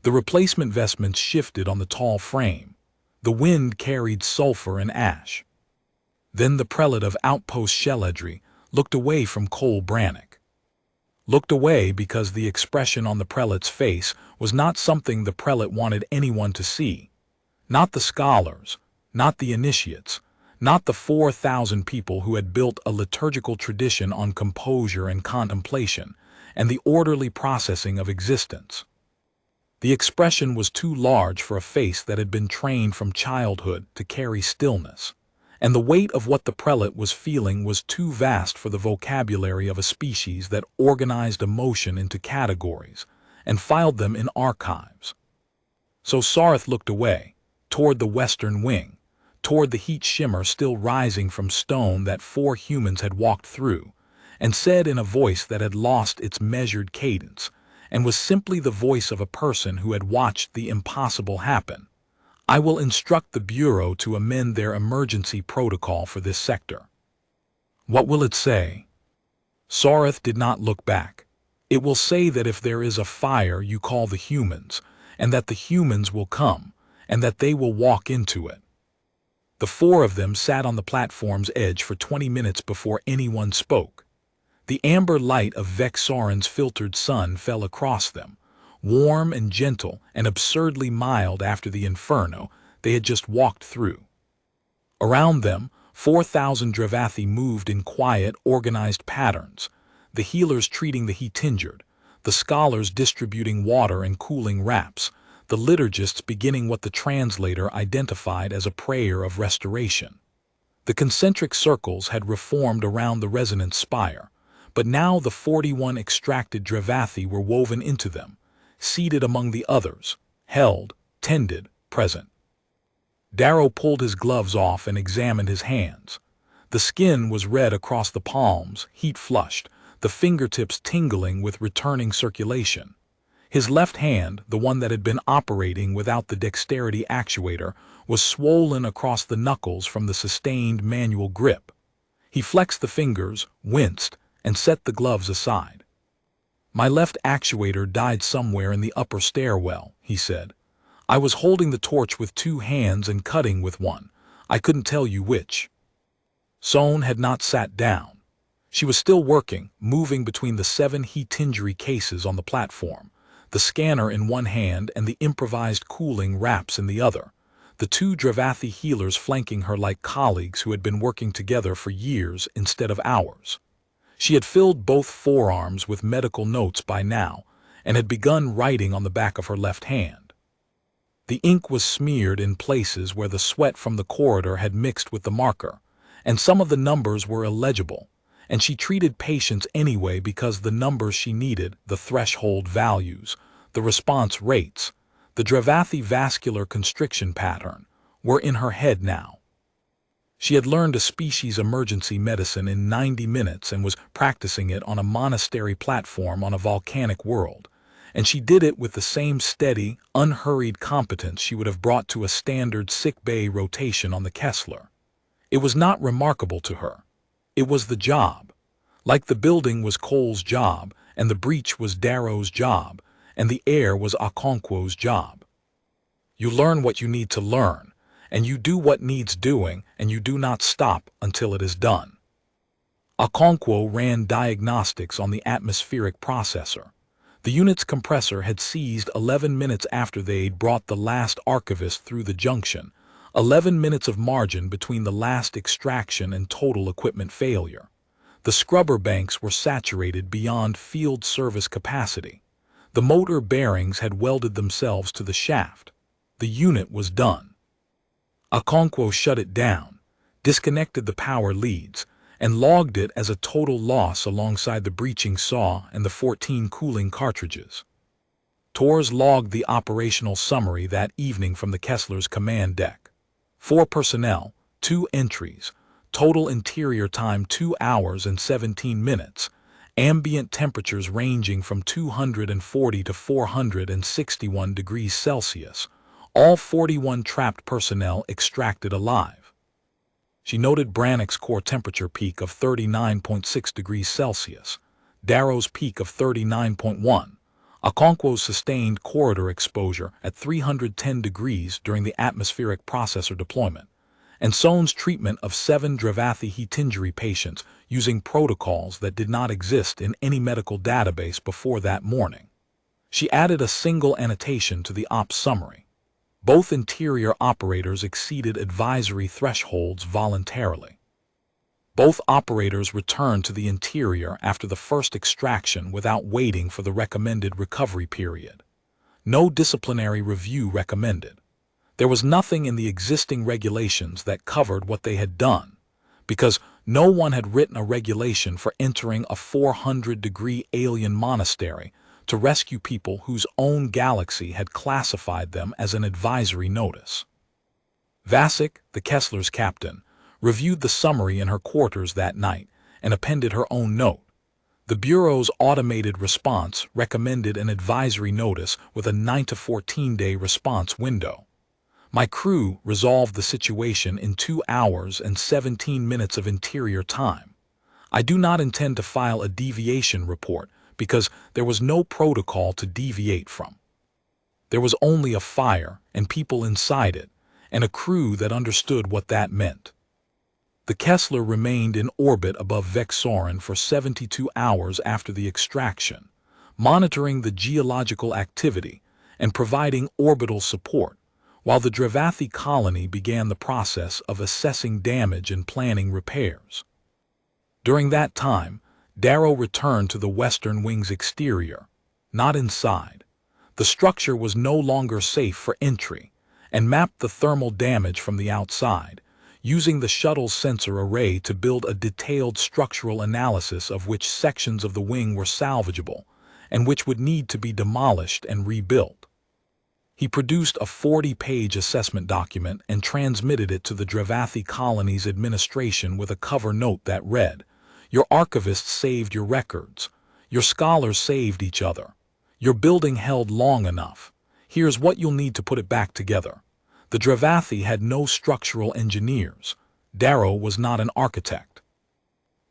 The replacement vestments shifted on the tall frame. The wind carried sulfur and ash. Then the prelate of Outpost Sheledry looked away from Cole Brannick. Looked away because the expression on the prelate's face was not something the prelate wanted anyone to see. Not the scholars, not the initiates, not the 4,000 people who had built a liturgical tradition on composure and contemplation and the orderly processing of existence. The expression was too large for a face that had been trained from childhood to carry stillness, and the weight of what the prelate was feeling was too vast for the vocabulary of a species that organized emotion into categories and filed them in archives. So Soreth looked away, toward the western wing, toward the heat shimmer still rising from stone that 4 humans had walked through, and said in a voice that had lost its measured cadence, and was simply the voice of a person who had watched the impossible happen, I will instruct the Bureau to amend their emergency protocol for this sector. What will it say? Soreth did not look back. It will say that if there is a fire you call the humans, and that the humans will come, and that they will walk into it. The 4 of them sat on the platform's edge for 20 minutes before anyone spoke. The amber light of Vexoran's filtered sun fell across them, warm and gentle and absurdly mild after the inferno they had just walked through. Around them, 4,000 drevathi moved in quiet, organized patterns, the healers treating the heat-injured, the scholars distributing water and cooling wraps, the liturgists beginning what the translator identified as a prayer of restoration. The concentric circles had reformed around the resonance spire, but now the 41 extracted drevathi were woven into them, seated among the others, held, tended, present. Darrow pulled his gloves off and examined his hands. The skin was red across the palms, heat-flushed, the fingertips tingling with returning circulation. His left hand, the one that had been operating without the dexterity actuator, was swollen across the knuckles from the sustained manual grip. He flexed the fingers, winced, and set the gloves aside. My left actuator died somewhere in the upper stairwell, he said. I was holding the torch with 2 hands and cutting with one. I couldn't tell you which. Sohn had not sat down. She was still working, moving between the 7 heat-injury cases on the platform, the scanner in one hand and the improvised cooling wraps in the other, the 2 drevathi healers flanking her like colleagues who had been working together for years instead of hours. She had filled both forearms with medical notes by now and had begun writing on the back of her left hand. The ink was smeared in places where the sweat from the corridor had mixed with the marker, and some of the numbers were illegible, and she treated patients anyway because the numbers she needed, the threshold values, the response rates, the drevathi vascular constriction pattern, were in her head now. She had learned a species emergency medicine in 90 minutes and was practicing it on a monastery platform on a volcanic world, and she did it with the same steady, unhurried competence she would have brought to a standard sick bay rotation on the Kessler. It was not remarkable to her. It was the job. Like the building was Cole's job, and the breach was Darrow's job, and the air was Okonkwo's job. You learn what you need to learn, and you do what needs doing, and you do not stop until it is done. Okonkwo ran diagnostics on the atmospheric processor. The unit's compressor had seized 11 minutes after they'd brought the last archivist through the junction, 11 minutes of margin between the last extraction and total equipment failure. The scrubber banks were saturated beyond field service capacity. The motor bearings had welded themselves to the shaft. The unit was done. Okonkwo shut it down, disconnected the power leads, and logged it as a total loss alongside the breaching saw and the 14 cooling cartridges. Tors logged the operational summary that evening from the Kessler's command deck. 4 personnel, 2 entries, total interior time 2 hours and 17 minutes, ambient temperatures ranging from 240 to 461 degrees Celsius, all 41 trapped personnel extracted alive. She noted Brannick's core temperature peak of 39.6 degrees Celsius, Darrow's peak of 39.1, Okonkwo's sustained corridor exposure at 310 degrees during the atmospheric processor deployment, and Sohn's treatment of 7 drevathi heat injury patients using protocols that did not exist in any medical database before that morning. She added a single annotation to the ops summary. Both interior operators exceeded advisory thresholds voluntarily. Both operators returned to the interior after the first extraction without waiting for the recommended recovery period. No disciplinary review recommended. There was nothing in the existing regulations that covered what they had done, because no one had written a regulation for entering a 400-degree alien monastery to rescue people whose own galaxy had classified them as an advisory notice. Vasek, the Kessler's captain, reviewed the summary in her quarters that night and appended her own note. The Bureau's automated response recommended an advisory notice with a 9 to 14-day response window. My crew resolved the situation in 2 hours and 17 minutes of interior time. I do not intend to file a deviation report because there was no protocol to deviate from. There was only a fire and people inside it, and a crew that understood what that meant. The Kessler remained in orbit above Vexorin for 72 hours after the extraction, monitoring the geological activity and providing orbital support, while the drevathi colony began the process of assessing damage and planning repairs. During that time, Darrow returned to the western wing's exterior, not inside. The structure was no longer safe for entry, and mapped the thermal damage from the outside, using the shuttle's sensor array to build a detailed structural analysis of which sections of the wing were salvageable, and which would need to be demolished and rebuilt. He produced a 40-page assessment document and transmitted it to the drevathi colony's administration with a cover note that read, "Your archivists saved your records. Your scholars saved each other. Your building held long enough. Here's what you'll need to put it back together." The drevathi had no structural engineers. Darrow was not an architect.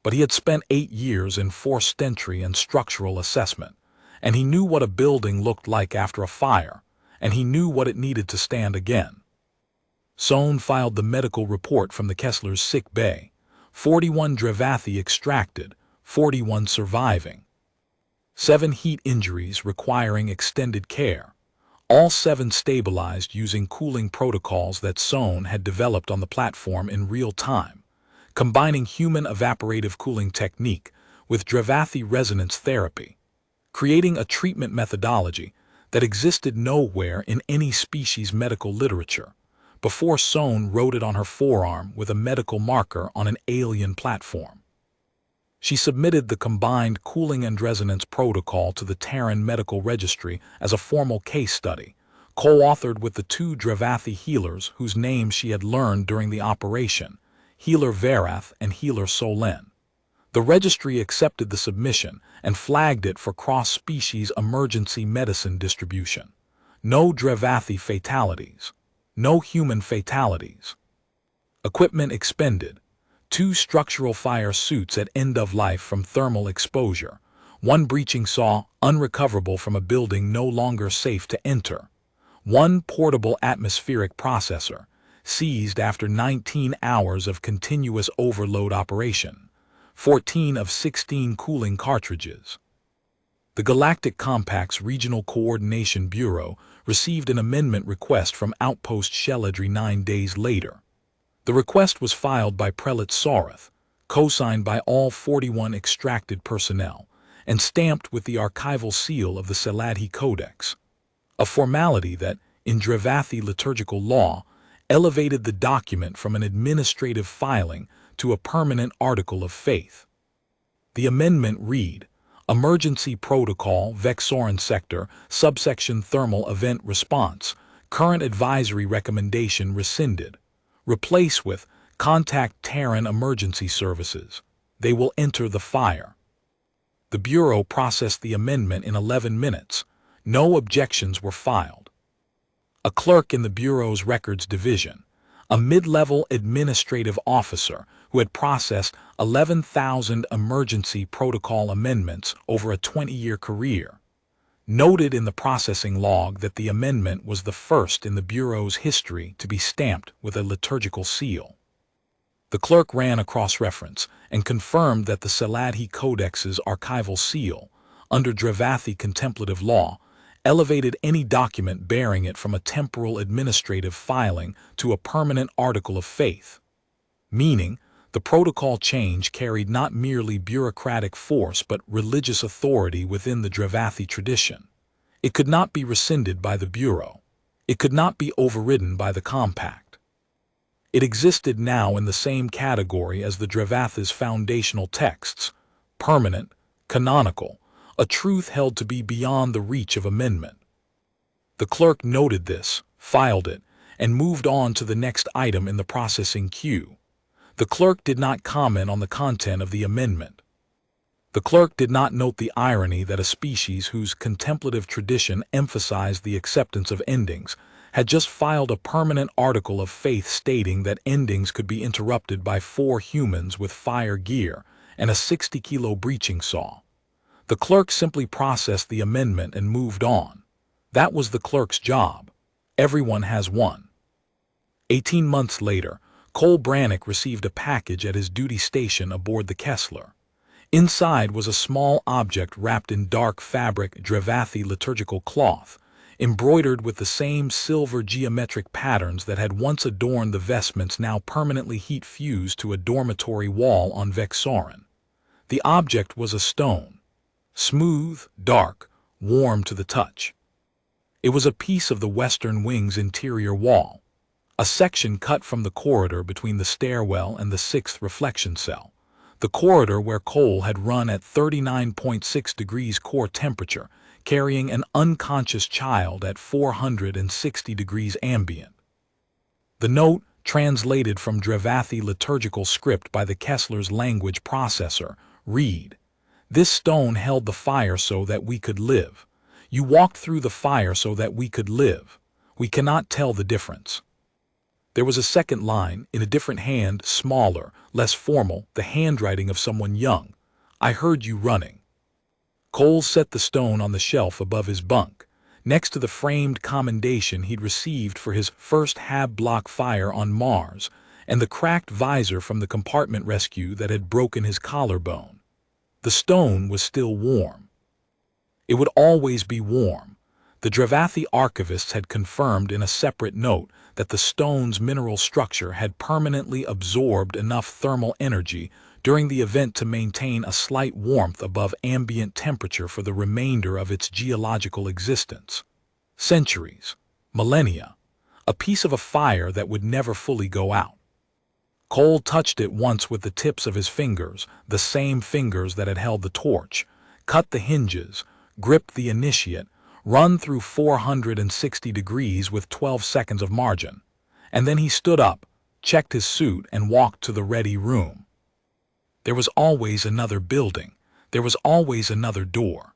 But he had spent 8 years in forced entry and structural assessment, and he knew what a building looked like after a fire, and he knew what it needed to stand again. Sohn filed the medical report from the Kessler's sick bay. 41 drevathi extracted, 41 surviving. 7 heat injuries requiring extended care. All 7 stabilized using cooling protocols that Sohn had developed on the platform in real time, combining human evaporative cooling technique with drevathi resonance therapy, creating a treatment methodology that existed nowhere in any species medical literature, before Sohn wrote it on her forearm with a medical marker on an alien platform. She submitted the combined cooling and resonance protocol to the Terran Medical Registry as a formal case study, co-authored with the two drevathi healers whose names she had learned during the operation, healer Verath and healer Solen. The registry accepted the submission and flagged it for cross-species emergency medicine distribution. No drevathi fatalities. No human fatalities. Equipment expended. 2 structural fire suits at end of life from thermal exposure. 1 breaching saw unrecoverable from a building no longer safe to enter. 1 portable atmospheric processor seized after 19 hours of continuous overload operation. 14 of 16 cooling cartridges. The Galactic Compact's Regional Coordination Bureau received an amendment request from Outpost Sheledry 9 days later. The request was filed by Prelate Sarath, co-signed by all 41 extracted personnel, and stamped with the archival seal of the Saladhi Codex, a formality that, in drevathi liturgical law, elevated the document from an administrative filing to a permanent article of faith. The amendment read, Emergency Protocol, Vexoran Sector, Subsection Thermal Event Response, Current Advisory Recommendation rescinded. Replace with, Contact Terran Emergency Services. They will enter the fire. The Bureau processed the amendment in 11 minutes. No objections were filed. A clerk in the Bureau's Records Division, a mid-level administrative officer who had processed 11,000 emergency protocol amendments over a 20-year career, noted in the processing log that the amendment was the first in the Bureau's history to be stamped with a liturgical seal. The clerk ran a cross-reference and confirmed that the Saladhi Codex's archival seal, under drevathi contemplative law, elevated any document bearing it from a temporal administrative filing to a permanent article of faith, meaning the protocol change carried not merely bureaucratic force but religious authority within the drevathi tradition. It could not be rescinded by the Bureau. It could not be overridden by the Compact. It existed now in the same category as the drevathi's foundational texts, permanent, canonical, a truth held to be beyond the reach of amendment. The clerk noted this, filed it, and moved on to the next item in the processing queue. The clerk did not comment on the content of the amendment. The clerk did not note the irony that a species whose contemplative tradition emphasized the acceptance of endings had just filed a permanent article of faith stating that endings could be interrupted by 4 humans with fire gear and a 60-kilo breaching saw. The clerk simply processed the amendment and moved on. That was the clerk's job. Everyone has one. 18 months later, Cole Brannick received a package at his duty station aboard the Kessler. Inside was a small object wrapped in dark fabric drevathi liturgical cloth, embroidered with the same silver geometric patterns that had once adorned the vestments now permanently heat-fused to a dormitory wall on Vexoran. The object was a stone, smooth, dark, warm to the touch. It was a piece of the western wing's interior wall, a section cut from the corridor between the stairwell and the 6th reflection cell, the corridor where Cole had run at 39.6 degrees core temperature, carrying an unconscious child at 460 degrees ambient. The note, translated from drevathi liturgical script by the Kessler's language processor, read, This stone held the fire so that we could live. You walked through the fire so that we could live. We cannot tell the difference. There was a second line, in a different hand, smaller, less formal, the handwriting of someone young. I heard you running. Cole set the stone on the shelf above his bunk, next to the framed commendation he'd received for his first Hab block fire on Mars, and the cracked visor from the compartment rescue that had broken his collarbone. The stone was still warm. It would always be warm. The drevathi archivists had confirmed in a separate note that the stone's mineral structure had permanently absorbed enough thermal energy during the event to maintain a slight warmth above ambient temperature for the remainder of its geological existence. Centuries, millennia, a piece of a fire that would never fully go out. Cole touched it once with the tips of his fingers, the same fingers that had held the torch, cut the hinges, gripped the initiate, run through 460 degrees with 12 seconds of margin. And then he stood up, checked his suit, and walked to the ready room. There was always another building. There was always another door.